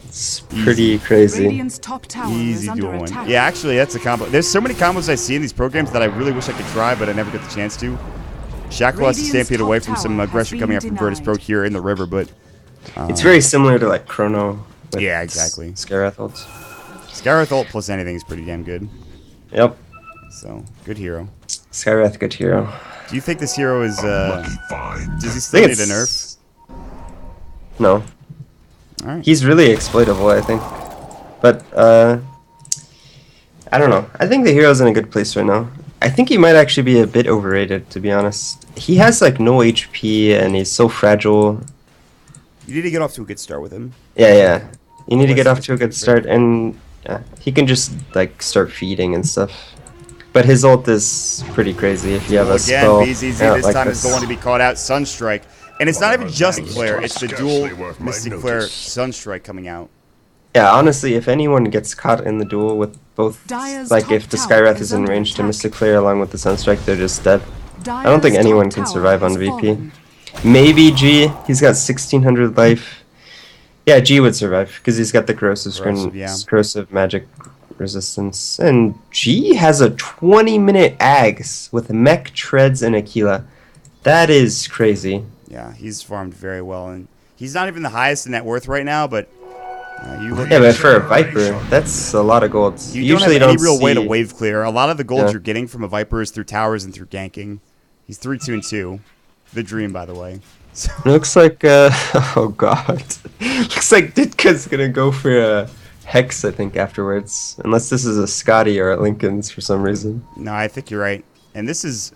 It's pretty crazy. Radiant's top tower Easy is under duel win. attack. Yeah, actually, that's a combo. There's so many combos I see in these programs that I really wish I could try, but I never get the chance to. Shackle has to stampede away from some aggression coming up from Virtus.Pro here in the river, but... it's very similar to, like, Chrono. Yeah, exactly. Skyrath ults. Skyrath ult plus anything is pretty damn good. Yep. So, good hero. Skyrath, good hero. Do you think this hero is... Lucky find. does he still need a nerf? No. Alright. He's really exploitable, I think. But, I don't know. I think the hero's in a good place right now. I think he might actually be a bit overrated, to be honest. He has, like, no HP, and he's so fragile. You need to get off to a good start with him. Yeah. You need to get off to a good start, and he can just, like, start feeding and stuff. But his ult is pretty crazy if you have a spell. Again, BZZ this time is the one to be caught out. Sunstrike. And it's not even just Flare, it's the dual Mystic Flare Sunstrike coming out. Yeah, honestly, if anyone gets caught in the duel with both, like if the Skyrath is in range to Mystic Flare along with the Sunstrike, they're just dead. I don't think anyone can survive on VP. Maybe G, he's got 1600 life. Yeah, G would survive, because he's got the corrosive magic resistance. And G has a 20-minute Ags with Mech, Treads, and Aquila. That is crazy. Yeah, he's farmed very well, and he's not even the highest in net worth right now, but You look Yeah, but for a Viper, that's a lot of gold. You Usually don't have any real way to see- wave clear. A lot of the gold Yeah. you're getting from a Viper is through towers and through ganking. He's 3-2-2. The dream, by the way. So, It looks like, oh god. Looks like Ditka's gonna go for a Hex, I think, afterwards. Unless this is a Scotty or a Lincoln's for some reason. no, I think you're right. And this is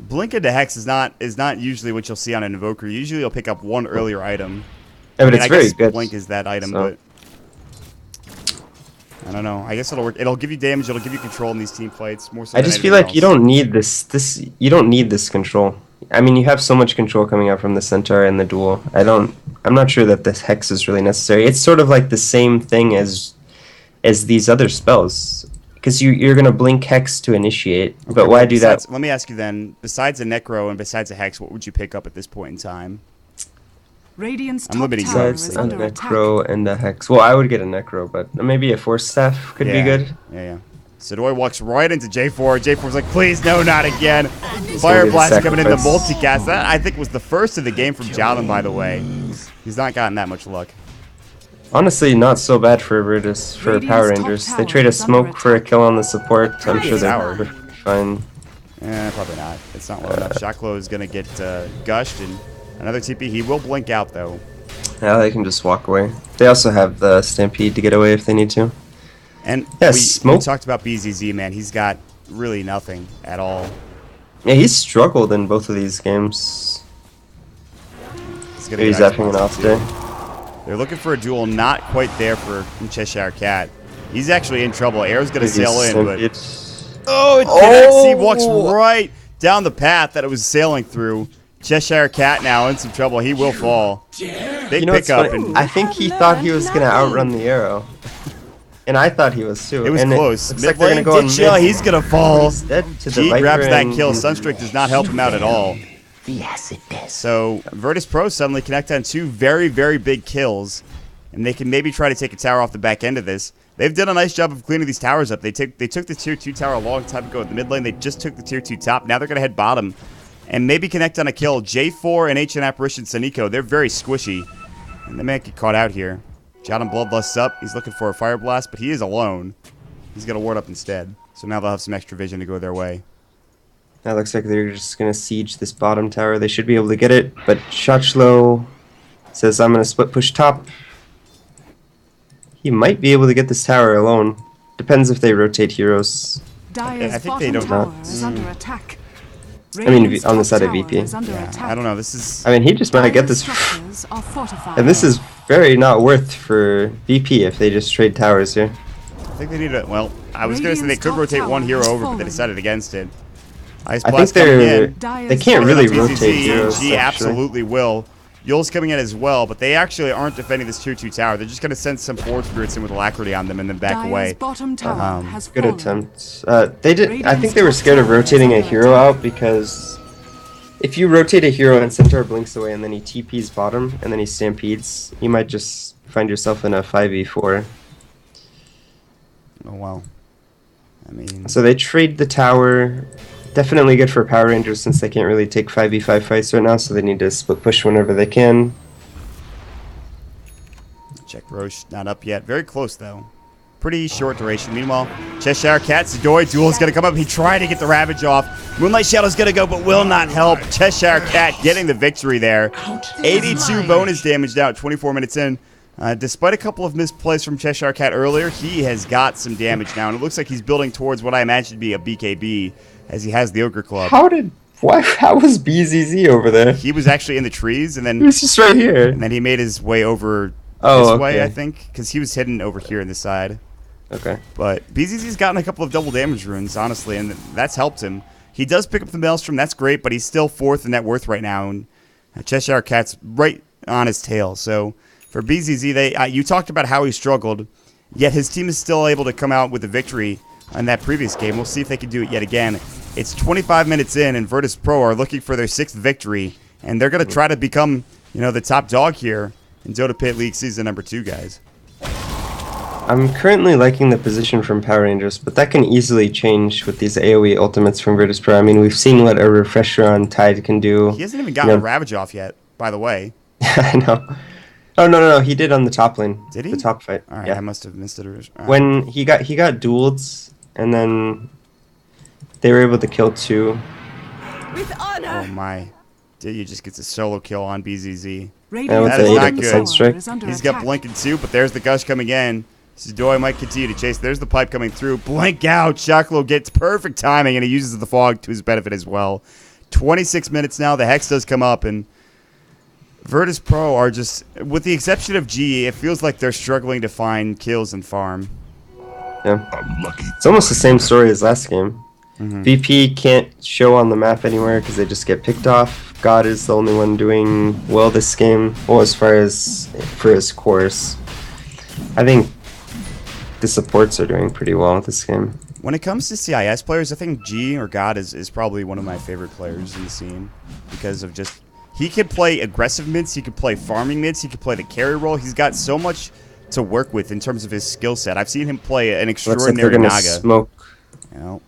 Blink into Hex is not usually what you'll see on an Invoker. Usually you'll pick up one earlier item. Yeah, but I mean, it's I very guess good. Blink is that item, so. but I don't know. I guess it'll work. It'll give you damage. It'll give you control in these team fights more so. I than just feel anything like you else. don't need this. You don't need this control. I mean, you have so much control coming out from the Centaur and the Duel. I'm not sure that this Hex is really necessary. It's sort of like the same thing as these other spells, because you're gonna blink Hex to initiate. Okay, but why well, do that? Let me ask you then. Besides a Necro and besides a Hex, what would you pick up at this point in time? Radiant's I'm top limiting tower Besides is a under attack. Necro and a Hex. Well, I would get a Necro, but maybe a Force Staff could be good. Yeah. Sadoy walks right into J4. J4's like, please, no, not again. Fire gonna be Blast the coming in the sacrifice. multicast. That, I think, was the first of the game from Jalen, by the way. He's not gotten that much luck. Honestly, not so bad for Virtus, for Radiant's Power top Rangers. They tower trade a is under smoke for a attack. kill on the support. I'm sure Tower. they're fine. Probably not. It's not low enough. Shaklo is going to get gushed, and another TP. He will blink out, though. Yeah, they can just walk away. They also have the Stampede to get away if they need to. And Yeah, we smoke. talked about BZZ, man. He's got really nothing at all. Yeah, he's struggled in both of these games. He's, Maybe he's having an off day. They're looking for a duel, not quite there for Cheshire Cat. He's actually in trouble. Arrow's going to sail in, but... Oh, it connects. He walks right down the path that it was sailing through. Cheshire Cat now in some trouble. He will fall. They You know pick what's up, funny? and I think he thought he was gonna outrun the arrow, and I thought he was too. it was and close. Looks Mid like they're gonna lane, go on Ditcha, mid. he's going to fall. He's dead to the G Viper grabs that and- kill. Sunstreak does not help him out at all. So Virtus.Pro suddenly connect on two very, very big kills, and they can maybe try to take a tower off the back end of this. They've done a nice job of cleaning these towers up. They took the tier 2 tower a long time ago in the mid lane. They just took the tier 2 top. Now they're going to head bottom and maybe connect on a kill. J4 and HN Apparition Saniko, they're very squishy, and they might get caught out here. Jotun Bloodlust's up. He's looking for a Fire Blast, but he is alone. He's going to ward up instead. So now they'll have some extra vision to go their way. That looks like they're just gonna siege this bottom tower. They should be able to get it, but Shachlo says, "I'm gonna split push top." He might be able to get this tower alone. Depends if they rotate heroes. Dire's I think they bottom don't- tower is under attack. mean, Radiant's on the top side of tower VP. is under Yeah, attack. I don't know. This is... I mean, he just might get Dire's this, structures are fortified. and this is very not worth for VP if they just trade towers here. I think they need to... Well, I was going to say they Radiant's could top rotate tower one hero has over, but they fallen. decided against it. Ice I think Blast coming they're in. they can't really Coming up rotate TCZ, heroes. G actually. absolutely will. Yule's coming in as well, but they actually aren't defending this tier 2 tower. They're just going to send some forward spirits in with alacrity on them and then back Dire's away. bottom tower has Good fallen. attempt. They did. I think they were scared of rotating a hero out because if you rotate a hero and Centaur blinks away and then he TPs bottom and then he stampedes, you might just find yourself in a 5v4. Oh, wow. I mean... So they trade the tower. Definitely good for Power Rangers since they can't really take 5v5 fights right now, so they need to split push whenever they can. Check Roche, not up yet. Very close, though. Pretty short duration. Meanwhile, Cheshire Cat, Sadoy, Duel's going to come up. He tried to get the Ravage off. Moonlight Shadow's going to go, but will not help. Cheshire Cat getting the victory there. 82 bonus damage now at 24 minutes in. Despite a couple of misplays from Cheshire Cat earlier, he has got some damage now, and it looks like he's building towards what I imagine to be a BKB, as he has the Ogre Club. How was BZZ over there? He was actually in the trees, and He then was just right here. he made his way over Oh, this way, okay. I think, because he was hidden over here in this side. Okay. But BZZ's gotten a couple of double damage runes, honestly, and that's helped him. He does pick up the Maelstrom, that's great, but he's still 4th in net worth right now, and Cheshire Cat's right on his tail. So for BZZ, you talked about how he struggled, yet his team is still able to come out with a victory in that previous game. We'll see if they can do it yet again. It's 25 minutes in, and Virtus.Pro are looking for their 6th victory, and they're going to try to become, the top dog here in DotaPit League Season number 2, guys. I'm currently liking the position from Power Rangers, but that can easily change with these AoE ultimates from Virtus.Pro. I mean, we've seen what a refresher on Tide can do. He hasn't even gotten a Ravage off yet, by the way. I know. Oh no, he did on the top lane. Did he? The top fight. All right, Yeah. I must have missed it. When he got dueled, and then they were able to kill 2. With honor. Oh my. Diddy just gets a solo kill on BZZ. Yeah, with That the is 8 not at the good. Sunstrike. He's got Blink and 2, but there's the Gush coming in. Sidoi might continue to chase. There's the pipe coming through. Blink out. Shaklo gets perfect timing, and he uses the fog to his benefit as well. 26 minutes now. The Hex does come up, and Virtus.Pro are just, with the exception of G, it feels like they're struggling to find kills and farm. Yeah. Unlucky. It's almost the same story as last game. VP can't show on the map anywhere because they just get picked off. God is the only one doing well this game. Well, as far as for his cores, I think the supports are doing pretty well this game. When it comes to CIS players, I think G or God is probably one of my favorite players in the scene because of just, he could play aggressive mids, he could play farming mids, he could play the carry role. He's got so much to work with in terms of his skill set. I've seen him play an Looks like they're extraordinary gonna Naga. smoke. You know,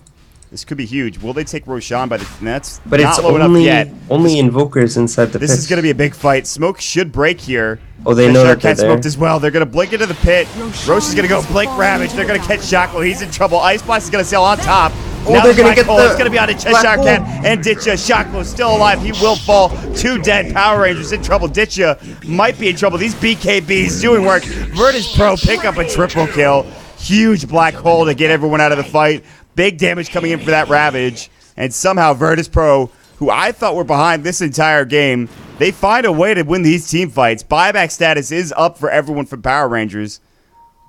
this could be huge. Will they take Roshan by the nets? But Not it's low enough yet. only invokers inside the This pit. is going to be a big fight. Smoke should break here. Oh, they know that they're Cat smoked there. as well. They're going to blink into the pit. Rosh is going to go blink Ravage. They're going to catch Shaklo. He's in trouble. Ice Blast is going to sail on top. Oh, Now they're the gonna Black get Hole the is going to be on a Cheshire Black Cat Hole. and Ditcha. Shaklo still alive. He will fall. 2 dead. Power Rangers in trouble. Ditcha might be in trouble. These BKBs doing work. Virtus.Pro pick up a triple kill. Huge Black Hole to get everyone out of the fight. Big damage coming in for that Ravage. And somehow Virtus.Pro, who I thought were behind this entire game, they find a way to win these team fights. Buyback status is up for everyone from Power Rangers,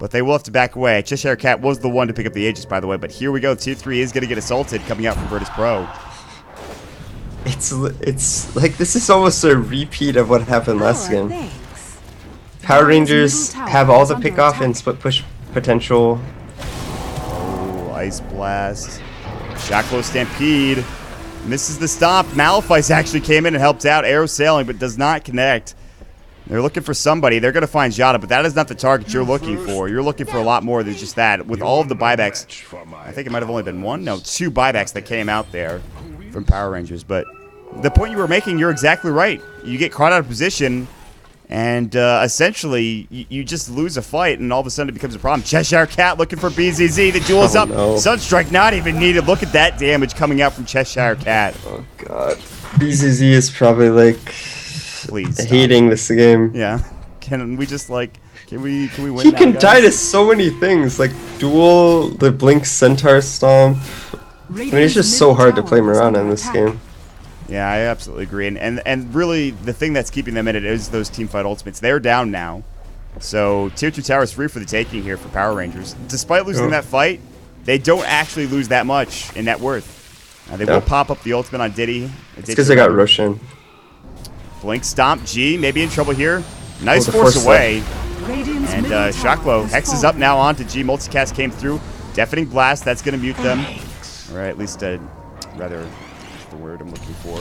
but they will have to back away. Cheshire Cat was the one to pick up the Aegis, by the way, but here we go. Tier 3 is going to get assaulted coming out from Virtus.Pro. It's like this is almost a repeat of what happened last game. Power Rangers have all the pick off and split push potential. Oh, Ice Blast. Shaklo Stampede. Misses the stomp. Malefice actually came in and helped out. Arrow sailing, but does not connect. They're looking for somebody. They're going to find Jada, but that is not the target you're looking for. You're looking for a lot more than just that. With all of the buybacks, I think it might have only been 1? No, 2 buybacks that came out there from Power Rangers. But the point you were making, you're exactly right. You get caught out of position, and essentially, you just lose a fight, and all of a sudden it becomes a problem. Cheshire Cat looking for BZZ. The duel's up. No. Sunstrike not even needed. Look at that damage coming out from Cheshire Cat. Oh god. BZZ is probably like Please stop. hating this game. Yeah. Can we just like can we win He now, can guys? die to so many things, like duel, the Blink Centaur Stomp. I mean, it's just so hard to play him around in this game. Yeah, I absolutely agree. And really the thing that's keeping them in it is those teamfight ultimates. They're down now. So tier 2 tower is free for the taking here for Power Rangers. Despite losing that fight, they don't actually lose that much in net worth. They will pop up the ultimate on Diddy. It's because they got Roshan. Blink Stomp G, maybe in trouble here. Nice the force force away. Radiant's And middle tower Shaklo, has Hex is fallen. up now onto G. Multicast came through. Deafening Blast, that's going to mute them. Or at least rather, what's the word I'm looking for?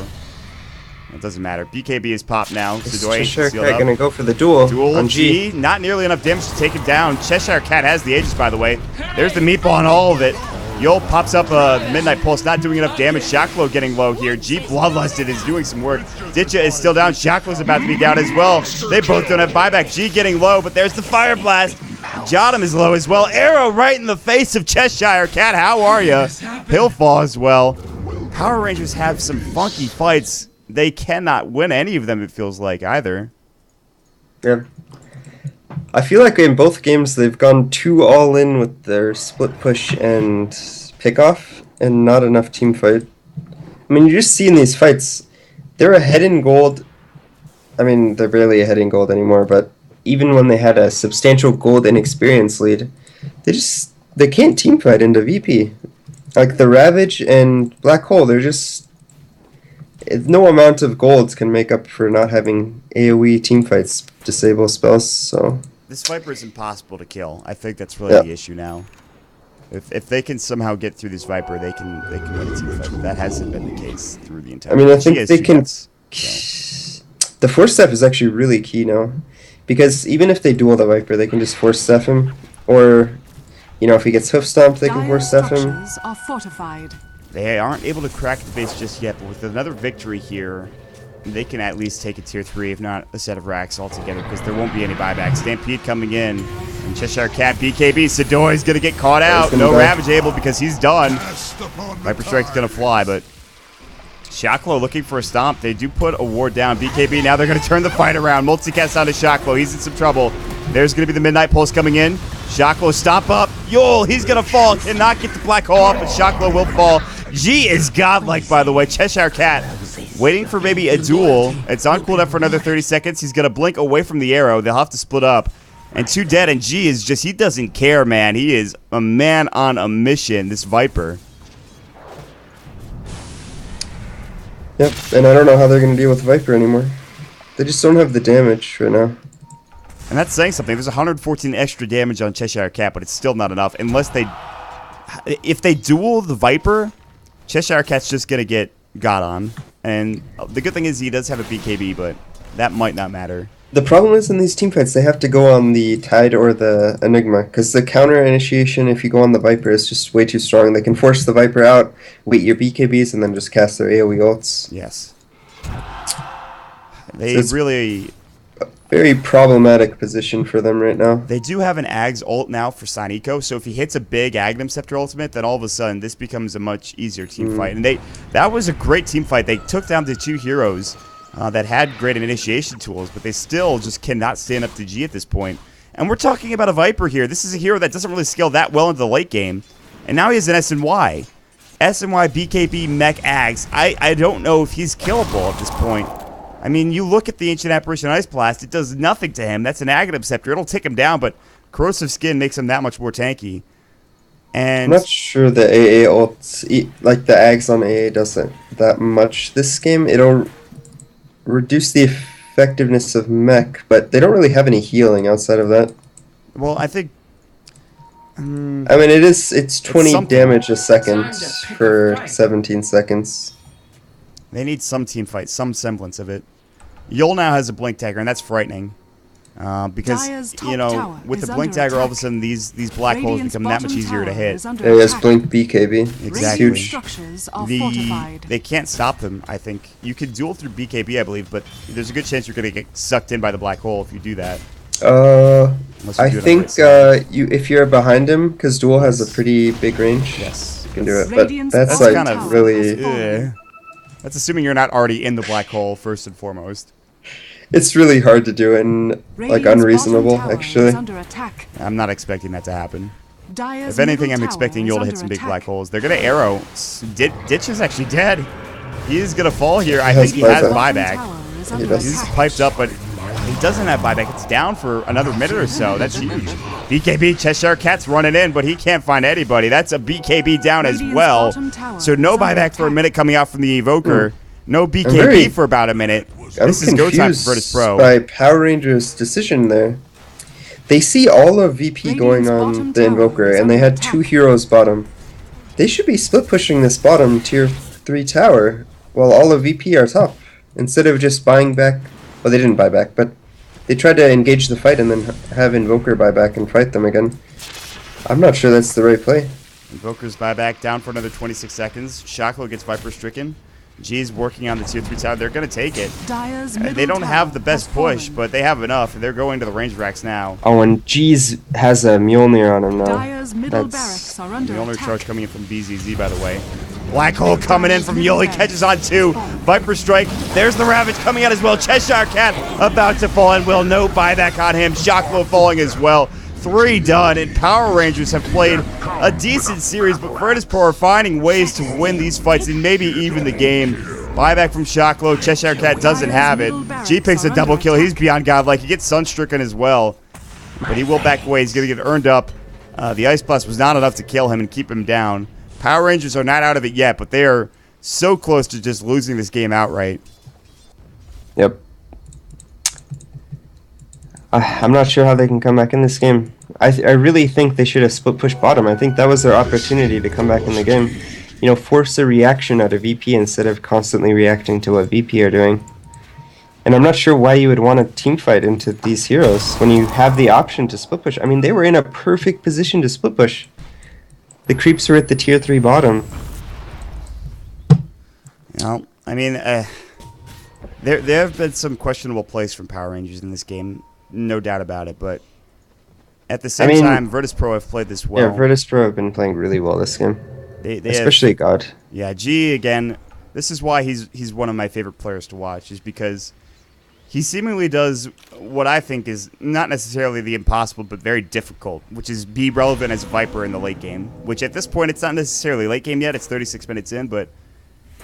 It doesn't matter. BKB is popped now. Sidoi Cheshire sealed Cat up. gonna go for the duel Duel on G. Not nearly enough damage to take him down. Cheshire Cat has the Aegis, by the way. There's the meatball on all of it. Yol pops up a Midnight Pulse, not doing enough damage. Shaklo getting low here. G Bloodlusted is doing some work. Ditcha is still down. Shaklo's about to be down as well. They both don't have buyback. G getting low, but there's the Fire Blast. Jotum is low as well. Arrow right in the face of Cheshire Cat. How are you? He'll fall as well. Power Rangers have some funky fights. They cannot win any of them, it feels like, either. Yeah. I feel like in both games they've gone too all in with their split push and pickoff and not enough team fight. I mean, you just see in these fights, they're ahead in gold. I mean, they're barely ahead in gold anymore, but even when they had a substantial gold and experience lead, they can't team fight into VP. Like the Ravage and Black Hole, they're just no amount of golds can make up for not having AoE teamfights disable spells, so... This Viper is impossible to kill. I think that's really the issue now. If they can somehow get through this Viper, they can win a team fight. But that hasn't been the case through the entire... I mean, I think they can... so. The force staff is actually really key now. Because even if they duel the Viper, they can just force staff him. Or, you know, if he gets hoof stomped, they can Dire force staff him. structures are fortified. They aren't able to crack the base just yet, but with another victory here, they can at least take a tier 3, if not a set of racks altogether, because there won't be any buybacks. Stampede coming in. And Cheshire Cat, BKB, Sadoy's going to get caught out. No Ravage able because he's done. Viper Strike's going to fly, but Shocklow looking for a stomp. They do put a ward down. BKB, now they're going to turn the fight around. Multicast down to Shocklow. He's in some trouble. There's going to be the Midnight Pulse coming in. Shocklow stomp up. Yol, he's going to fall. Cannot get the Black Hole off, but Shocklow will fall. G is godlike, by the way. Cheshire Cat waiting for maybe a duel. It's on cooldown for another 30 seconds. He's going to blink away from the arrow. They'll have to split up. And 2 dead, and G is just, he doesn't care, man. He is a man on a mission, this Viper. Yep, and I don't know how they're going to deal with Viper anymore. They just don't have the damage right now. And that's saying something. There's 114 extra damage on Cheshire Cat, but it's still not enough. Unless they... If they duel the Viper, Cheshire Cat's just going to get got on. And the good thing is he does have a BKB, but that might not matter. The problem is in these teamfights, they have to go on the Tide or the Enigma, because the counter initiation, if you go on the Viper, is just way too strong. They can force the Viper out, wait your BKBs, and then just cast their AoE ults. Yes. They So really... Very problematic position for them right now. They do have an Ags ult now for Sineko, so if he hits a big Agnum Scepter ultimate, then all of a sudden this becomes a much easier team fight. And that was a great team fight. They took down the 2 heroes that had great initiation tools, but they still just cannot stand up to G at this point. And we're talking about a Viper here. This is a hero that doesn't really scale that well into the late game. And now he has an SNY. SNY, BKB, Mech, Ags. I don't know if he's killable at this point. I mean, you look at the Ancient Apparition Ice Blast, it does nothing to him. That's an Aghanim Scepter. It'll take him down, but Corrosive Skin makes him that much more tanky. And I'm not sure the AA ult, like the Ags on AA doesn't that much this game. It'll reduce the effectiveness of Mech, but they don't really have any healing outside of that. well, I think... I mean, it's 20 damage a second for 17 seconds. They need some team fight, some semblance of it. Yol now has a Blink Dagger, and that's frightening. Because, you know, with the Blink Dagger, all of a sudden these black holes become that much easier to hit. There he has Blink BKB. Exactly. Huge. They can't stop them, I think. You can duel through BKB, I believe, but there's a good chance you're going to get sucked in by the black hole if you do that. I think if you're behind him, because duel has a pretty big range. Yes. You can do it, but that's like kind of really... That's assuming you're not already in the black hole, first and foremost. It's really hard to do and like unreasonable, actually. I'm not expecting that to happen. If anything, I'm expecting Yol to hit some big black holes. They're going to arrow. Ditch is actually dead. He is going to fall here. I think he has buyback. He's piped up, but he doesn't have buyback. It's down for another minute or so. That's huge. BKB, Cheshire Cat's running in, but he can't find anybody. That's a BKB down as well. So no buyback for a minute coming out from the Evoker. No BKB for about a minute. This is go time for Virtus.Pro. By Power Rangers' decision there. They see all of VP going on the Invoker, and they had 2 heroes bottom. They should be split pushing this bottom tier 3 tower while all of VP are top, instead of just buying back. Well, they didn't buy back, but they tried to engage the fight and then have Invoker buy back and fight them again. I'm not sure that's the right play. Invoker's buyback down for another 26 seconds. Shocklow gets Viper stricken. G's working on the tier 3 tower. They're going to take it. They don't have the best push, but they have enough. They're going to the range racks now. Oh, and G's has a Mjolnir on him now. That's Mjolnir charge coming in from BZZ, by the way. Black hole coming in from Yoli, catches on 2. Viper strike. There's the Ravage coming out as well. Cheshire Cat about to fall and will no buyback on him. Shocklow falling as well. 3 done, and Power Rangers have played a decent series, but Virtus.Pro are finding ways to win these fights and maybe even the game. Buyback from Shocklow. Cheshire Cat doesn't have it. G picks a double kill. He's beyond godlike. He gets sunstricken as well, but he will back away. He's going to get earned up. The Ice Blast was not enough to kill him and keep him down. Power Rangers are not out of it yet, but they are so close to just losing this game outright. Yep. I'm not sure how they can come back in this game. I really think they should have split push bottom. I think that was their opportunity to come back in the game. You know, force a reaction out of VP instead of constantly reacting to what VP are doing. And I'm not sure why you would want to team fight into these heroes when you have the option to split push. I mean, they were in a perfect position to split push. The creeps were at the tier 3 bottom. You know, I mean, There have been some questionable plays from Power Rangers in this game, no doubt about it. But at the same time, Virtus.Pro have played this well. Yeah, Virtus.Pro have been playing really well this game. They Especially have, God. Yeah, G again. This is why he's one of my favorite players to watch, is because he seemingly does what I think is not necessarily the impossible, but very difficult, which is be relevant as Viper in the late game. Which at this point, it's not necessarily late game yet. It's 36 minutes in, but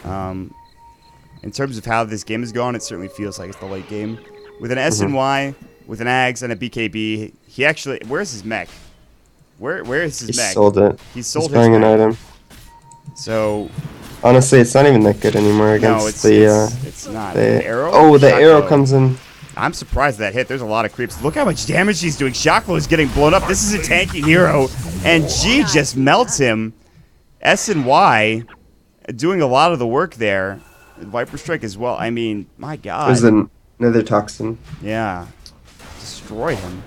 in terms of how this game is going, it certainly feels like it's the late game. With an SNY, with an AGS, and a BKB, he actually... Where's his mech? Where is his mech? He sold it. He sold He's his buying an mech. item. So... Honestly, it's not even that good anymore against it's not. the The arrow? Oh, the arrow Shotlow. comes in. I'm surprised that hit. There's a lot of creeps. Look how much damage he's doing. Shotlow is getting blown up. This is a tanky hero. And G just melts him. S and Y doing a lot of the work there. Viper Strike as well. I mean, my God. There's another toxin. Yeah. Destroy him.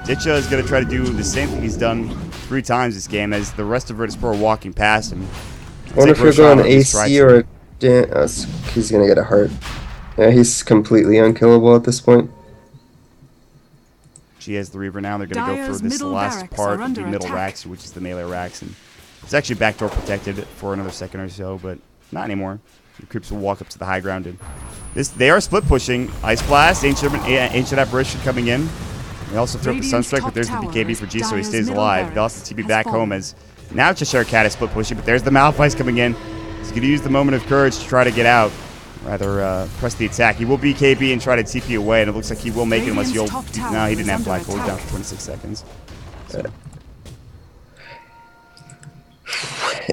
Ditcha is going to try to do the same thing he's done 3 times this game as the rest of Virtus.Pro are walking past him. I wonder if he'll go on AC or he's going to get a heart. Yeah, he's completely unkillable at this point. She has the Reaver now. They're going to go for this last part of the middle racks, which is the melee racks. And it's actually backdoor protected for another second or so, but not anymore. The creeps will walk up to the high ground. And they are split pushing. Ice Blast, Ancient Apparition coming in. They also throw up the Sunstrike, but there's the BKB for G, so he stays alive. They'll also TP back home as now Cheshire Cat is split pushing, but there's the Malphite coming in. He's going to use the moment of courage to try to get out. Rather, press the attack. He will BKB and try to TP away, and it looks like he will make it unless you'll... No, he didn't have Black Hole. He's down for 26 seconds. So.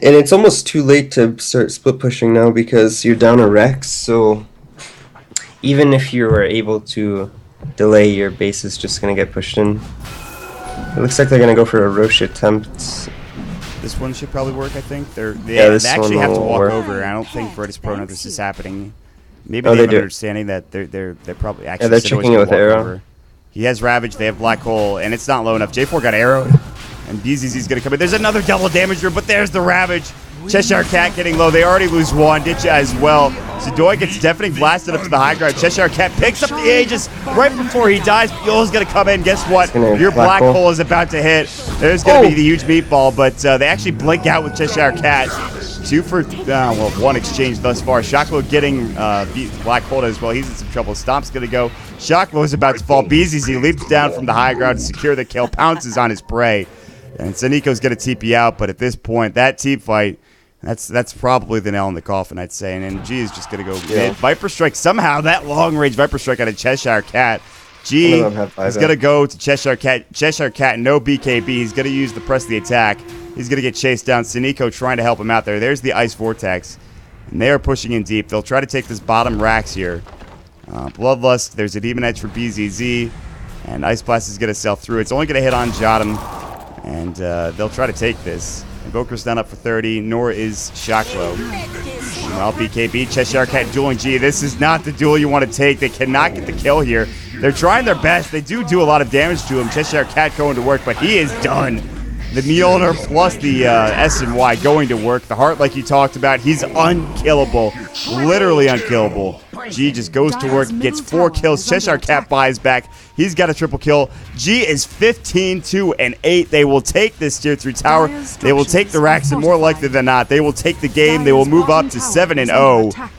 And it's almost too late to start split pushing now because you're down a Rex, so even if you were able to delay, your base is just going to get pushed in. It looks like they're going to go for a Roche attempt. This one should probably work, I think. They this actually one have to will walk work. over. I don't think Virtus.Pro knows this is happening. Maybe Oh, they have they an do. understanding that they're probably actually they're said, "Oh, checking he's it with gonna walk arrow. over." He has Ravage. They have Black Hole, and it's not low enough. J4 got arrowed, and BZZ's going to come in. There's another double damager, but there's the Ravage. Cheshire Cat getting low. They already lose one. Ditcha as well. Zadoy gets deafening blasted up to the high ground. Cheshire Cat picks up the Aegis right before he dies. Yola's going to come in. Guess what? Your Black Hole is about to hit. There's going to be the huge meatball, but they actually blink out with Cheshire Cat. 2 for, 1 exchange thus far. Shocklow getting Black Hole as well. He's in some trouble. Stomp's going to go. Shocklow is about to fall. BZZ leaps down from the high ground to secure the kill. Pounces on his prey. And Saniko's going to TP out, but at this point, that team fight, that's probably the nail in the coffin, I'd say. And then G is just going to go mid. Viper Strike, somehow that long-range Viper Strike out of Cheshire Cat. G is going to go to Cheshire Cat. Cheshire Cat, no BKB. He's going to use the press the attack. He's going to get chased down. Saniko trying to help him out there. There's the Ice Vortex. And they are pushing in deep. They'll try to take this bottom racks here. Bloodlust, there's a Demon Edge for BZZ. And Ice Blast is going to sail through. It's only going to hit on Jotum. And they'll try to take this. Invoker's down up for 30, nor is Shocklow. Meanwhile, BKB, Cheshire Cat dueling G. This is not the duel you want to take. They cannot get the kill here. They're trying their best. They do a lot of damage to him. Cheshire Cat going to work, but he is done. The Mjolnir plus the S&Y going to work. The Heart, like you talked about, he's unkillable. Literally unkillable. G just goes to work, gets 4 kills. Cheshire Cat buys back. He's got a triple kill. G is 15-2-8. They will take this tier 3 tower. They will take the racks, and more likely than not, they will take the game. They will move up to 7-0.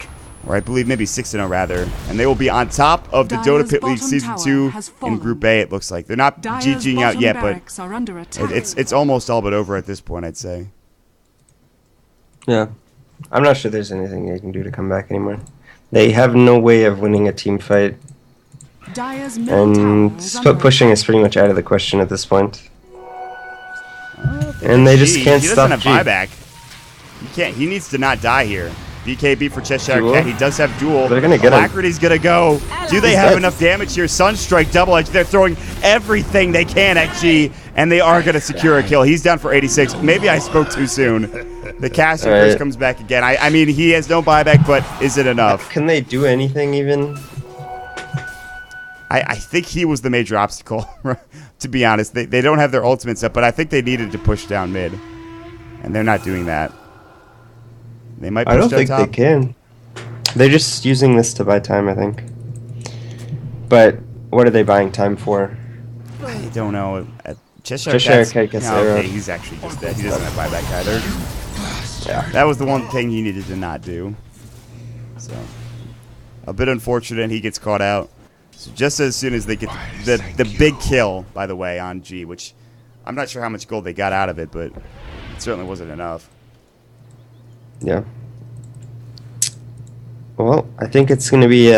Or I believe maybe 6-0 rather. And they will be on top of the DotaPit League Season 2 in Group A, it looks like. They're not GGing out yet, but it's almost all but over at this point, I'd say. Yeah. I'm not sure there's anything they can do to come back anymore. They have no way of winning a team fight. And split pushing is pretty much out of the question at this point. And they just can't stop G. He doesn't have buyback. He can't. He needs to not die here. BKB for Cheshire Cat. He does have duel. They're going to get him. Alacrity's going to go. Do they have enough damage here? Sunstrike, double edge. They're throwing everything they can at G, and they are going to secure a kill. He's down for 86. Maybe I spoke too soon. The caster curse comes back again. I mean, he has no buyback, but is it enough? Can they do anything even? I think he was the major obstacle, to be honest. They don't have their ultimates up, but I think they needed to push down mid, and they're not doing that. They might push I don't down think top. they can. They're just using this to buy time, I think. But what are they buying time for? I don't know. Cheshire Cat gets arrowed. okay, he's actually just dead. He doesn't have buyback either. Yeah, that was the one thing he needed to not do. So, a bit unfortunate. He gets caught out. So just as soon as they get the big kill, by the way, on G, which I'm not sure how much gold they got out of it, but it certainly wasn't enough. Yeah. Well, I think it's going to be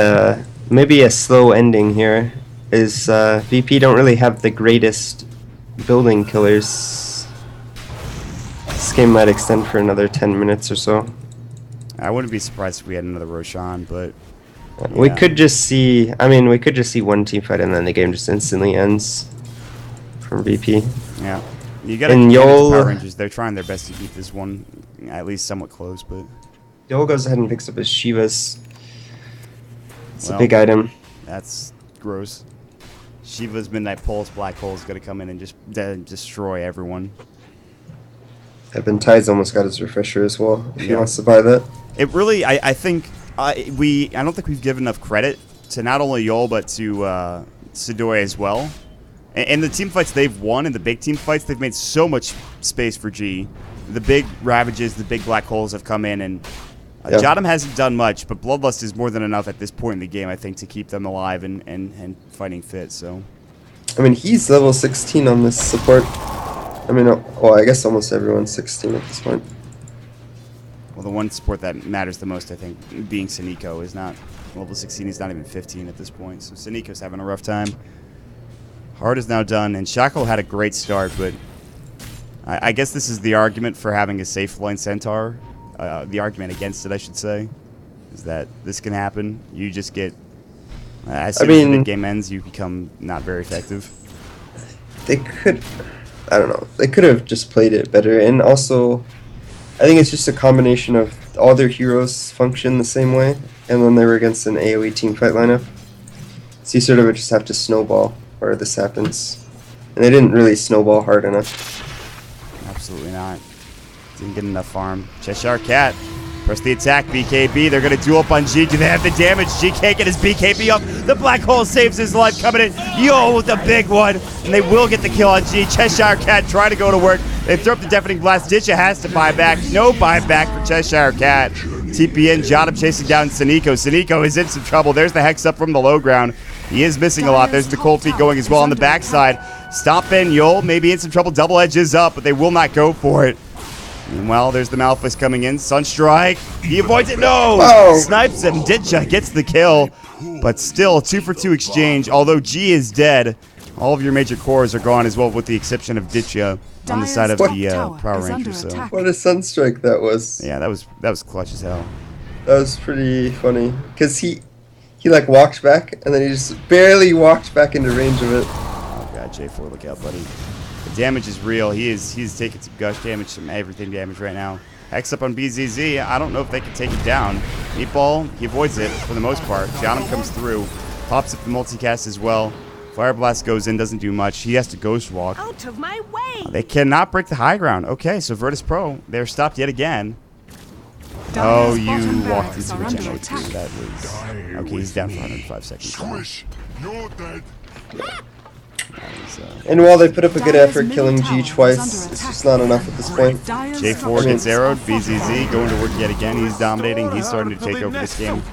maybe a slow ending here. Is VP don't really have the greatest building killers. This game might extend for another 10 minutes or so. I wouldn't be surprised if we had another Roshan, but we could just see. I mean, we could just see one team fight and then the game just instantly ends from VP. Yeah, you got to Power Rangers. They're trying their best to keep this one at least somewhat close, but Yol goes ahead and picks up his Shivas. It's a big item. That's gross. Shiva's Midnight Pulse Black Hole is going to come in and just destroy everyone. Evan Tide's almost got his refresher as well, if he wants to buy that. It really, I think, I don't think we've given enough credit to not only Yol, but to Sidoi as well. And the team fights they've won, and the big team fights, they've made so much space for G. The big Ravages, the big Black Holes have come in, and Jotum hasn't done much, but Bloodlust is more than enough at this point in the game, I think, to keep them alive and fighting fit. So, I mean, he's level 16 on this support. I mean, well, I guess almost everyone's 16 at this point. Well, the one support that matters the most, I think, being Saniko, is not level 16. He's not even 15 at this point. So Saniko's having a rough time. Hard is now done, and Shackle had a great start, but I guess this is the argument for having a safe line Centaur. The argument against it, I should say, is that this can happen. You just get, as soon as the game ends, you become not very effective. They could, I don't know, they could have just played it better. And also, I think it's just a combination of all their heroes function the same way, and then they were against an AoE teamfight lineup. So you sort of just have to snowball where this happens. And they didn't really snowball hard enough. Absolutely not. Didn't get enough farm. Cheshire Cat. Press the attack, BKB. They're going to duel up on G. Do they have the damage? G can't get his BKB up. The Black Hole saves his life coming in. Yo with the big one. And they will get the kill on G. Cheshire Cat trying to go to work. They throw up the Deafening Blast. Ditcha has to buy back. No buyback for Cheshire Cat. TPN, Jotum chasing down Saniko. Saniko is in some trouble. There's the Hex up from the low ground. He is missing a lot. There's the Cold Feet going as well on the backside. Stop in Yol. Maybe in some trouble. Double Edge is up, but they will not go for it. Meanwhile, there's the Malphite coming in. Sunstrike. He avoids it. No! Oh. Snipes him. Ditcha gets the kill. But still, 2-for-2 exchange. Although G is dead, all of your major cores are gone as well, with the exception of Ditcha on the side of the Power Rangers. So. What a Sunstrike that was. Yeah, that was clutch as hell. That was pretty funny. Because he like walked back, and then he just barely walked back into range of it. Oh god, J4, look out, buddy. The damage is real. He's taking some gush damage, some everything damage right now. Hex up on BZZ. I don't know if they can take it down. Meatball, he avoids it for the most part. Jotum comes through, pops up the multicast as well. Fire Blast goes in, doesn't do much. He has to Ghost Walk. Out of my way! They cannot break the high ground. Okay, so Virtus.Pro, they're stopped yet again. Oh, you walked into a Gen 02. That was... Okay, he's down for 105 seconds now. Squish, you're dead. And while they put up a good effort killing G twice, it's just not enough at this point. J4 gets arrowed. BZZ going to work yet again. He's dominating. He's starting to take over this game.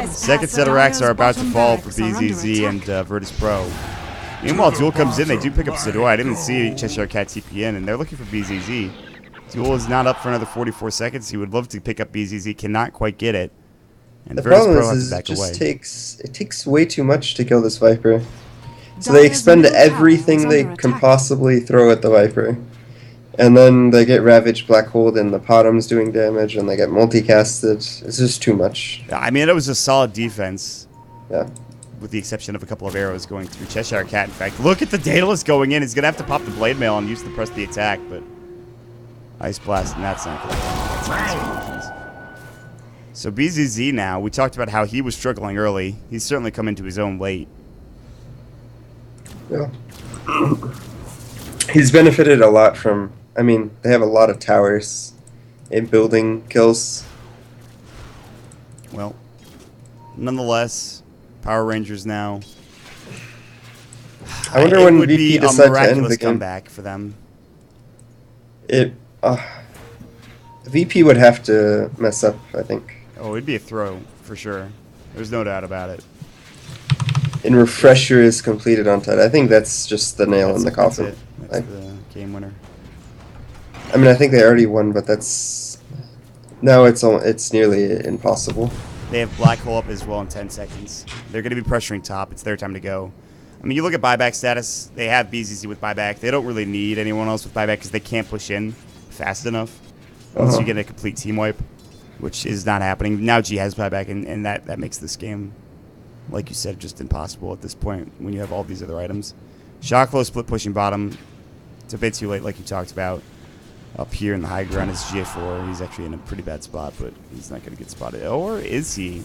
Second set of racks are about to fall for BZZ and Virtus.Pro. Meanwhile, Duel comes in. They do pick up Sidoi. I didn't see Cheshire Cat TPN, and they're looking for BZZ. Duel is not up for another 44 seconds. He would love to pick up BZZ. Cannot quite get it. And the problem is it just takes way too much to kill this Viper. So they expend everything they can possibly throw at the Viper. And then they get Ravaged, Black Hole, and the Potom's doing damage, and they get multicasted. It's just too much. I mean, it was a solid defense. Yeah. With the exception of a couple of arrows going through Cheshire Cat, in fact. Look at the Daedalus going in. He's going to have to pop the Blade Mail and use the press the attack, but... Ice Blast, and that's not going to So BZZ now, we talked about how he was struggling early. He's certainly come into his own late. Yeah. He's benefited a lot from... I mean, they have a lot of towers in building kills. Well, nonetheless, Power Rangers now. I wonder It when would VP be a decides to end miraculous the game. comeback for them. It VP would have to mess up, I think. Oh, it'd be a throw for sure. There's no doubt about it. And Refresher is completed on time. I think that's just the nail in the That's coffin. it. That's Like, the game winner. I mean, I think they already won, but that's now it's nearly impossible. They have Black Hole up as well in 10 seconds. They're going to be pressuring top. It's their time to go. I mean, you look at buyback status. They have BZZ with buyback. They don't really need anyone else with buyback because they can't push in fast enough once you get a complete team wipe, which is not happening. Now G has buyback, and that makes this game, like you said, just impossible at this point when you have all these other items. Shockflow split pushing bottom. It's a bit too late, like you talked about. Up here in the high ground is GA4. He's actually in a pretty bad spot, but he's not going to get spotted. Or is he?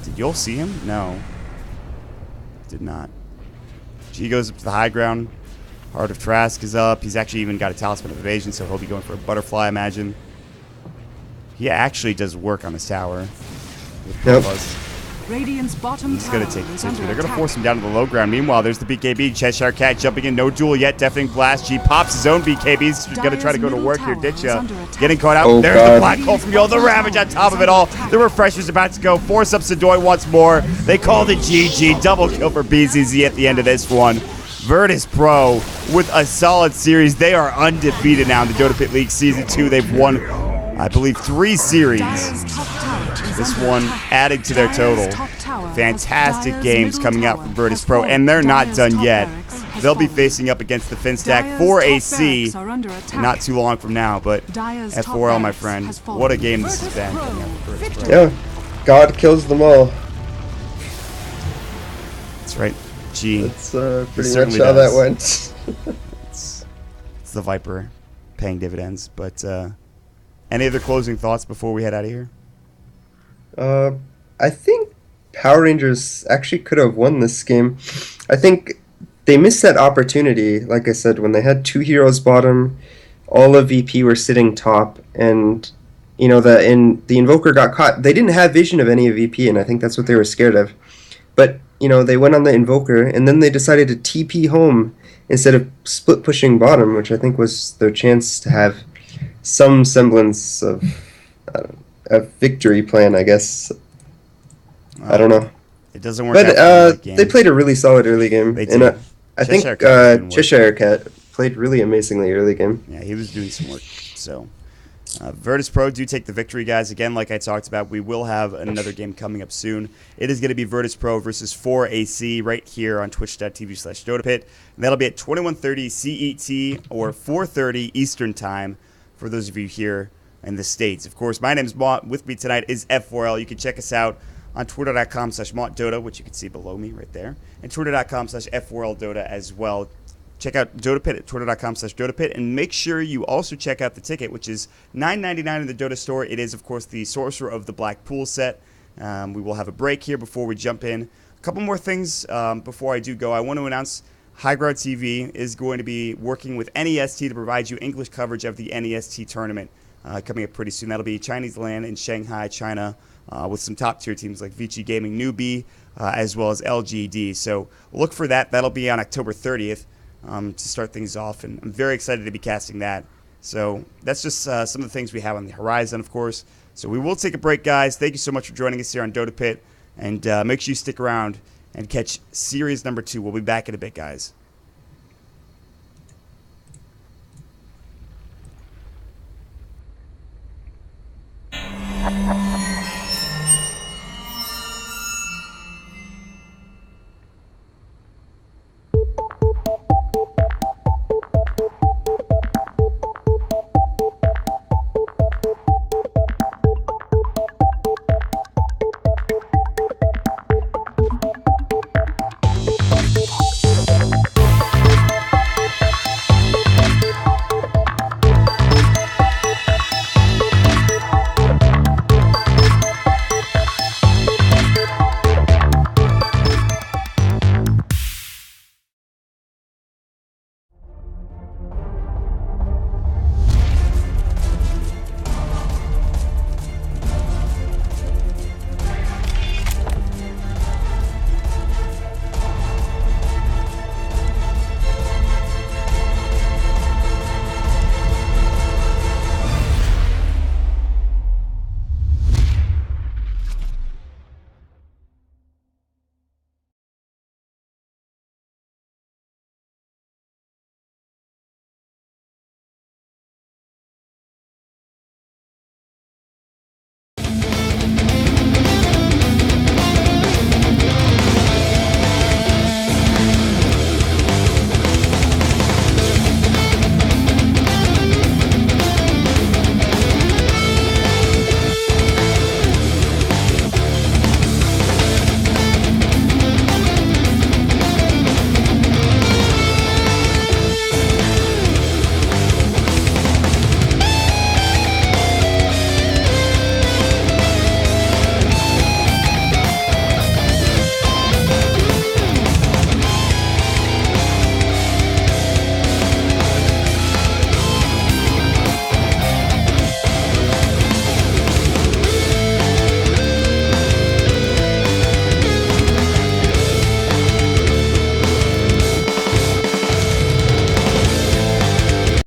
Did y'all see him? No. Did not. G goes up to the high ground. Heart of Trask is up. He's actually even got a Talisman of Evasion, so he'll be going for a Butterfly, I imagine. He actually does work on this tower. With Yep. Buzz. Radiant's bottom He's going tower to take the is two. under They're going to attack. force him down to the low ground. Meanwhile, there's the BKB. Cheshire Cat jumping in. No duel yet. Deafening Blast. G pops his own BKB. He's going to try to go to Dire's work here. middle tower is Ditcha under attack. getting caught out. Oh, There's the God. Black Hole from Yo. The Ravage on top of it all. The Refresher's about to go. Force up Sadoy once more. They call the GG. Double kill for BZZ at the end of this one. Virtus.Pro with a solid series. They are undefeated now in the DotaPit League Season 2. They've won, I believe, 3 series. Dire's top tower is This under one attack. adding to their Dire's total. top tower Fantastic has- games Dire's coming out middle from tower Virtus.Pro, has and they're fallen. not Dire's done top yet. barracks has They'll be fallen. facing up against the Finstack Dire's for top AC barracks are under attack. not too long from now, but Dire's top F4L, my barracks friend, has fallen. what a game this has been. Virtus.Pro, Yeah, Virtus.Pro. victory. Yeah, God kills them all. That's right. G. That's pretty much certainly how does. that went. It's the Viper paying dividends. But any other closing thoughts before we head out of here? I think Power Rangers actually could have won this game. I think they missed that opportunity. Like I said, when they had 2 heroes bottom, all of VP were sitting top, and you know the Invoker got caught. They didn't have vision of any of VP, and I think that's what they were scared of. But you know they went on the Invoker, and then they decided to TP home instead of split pushing bottom, which I think was their chance to have some semblance of a victory plan, I guess. I don't know. It doesn't work But out. For the they played a really solid early game. They and did. I think Cheshire Cat was doing work. Cheshire Cat played really amazingly early game. Yeah, he was doing some work. So, Virtus.Pro do take the victory, guys. Again, like I talked about, we will have another game coming up soon. It is going to be Virtus.Pro versus 4AC right here on twitch.tv/DotaPit. And that'll be at 21:30 CET or 4:30 Eastern Time for those of you here in the States. Of course, my name is Mott. With me tonight is F4L. You can check us out on twitter.com/MottDota, which you can see below me right there, and twitter.com/F4LDota as well. Check out DotaPit at twitter.com/DotaPit, and make sure you also check out the ticket, which is $9.99 in the Dota store. It is, of course, the Sorcerer of the Black Pool set. We will have a break here before we jump in. A couple more things before I do go. I want to announce Highground TV is going to be working with NEST to provide you English coverage of the NEST tournament coming up pretty soon. That'll be Chinese land in Shanghai, China, with some top-tier teams like Vici Gaming Newbie, as well as LGD. So look for that. That'll be on October 30th. To start things off, and I'm very excited to be casting that. So that's just some of the things we have on the horizon, of course. So we will take a break, guys. Thank you so much for joining us here on DotaPit, and make sure you stick around and catch series number 2. We'll be back in a bit, guys.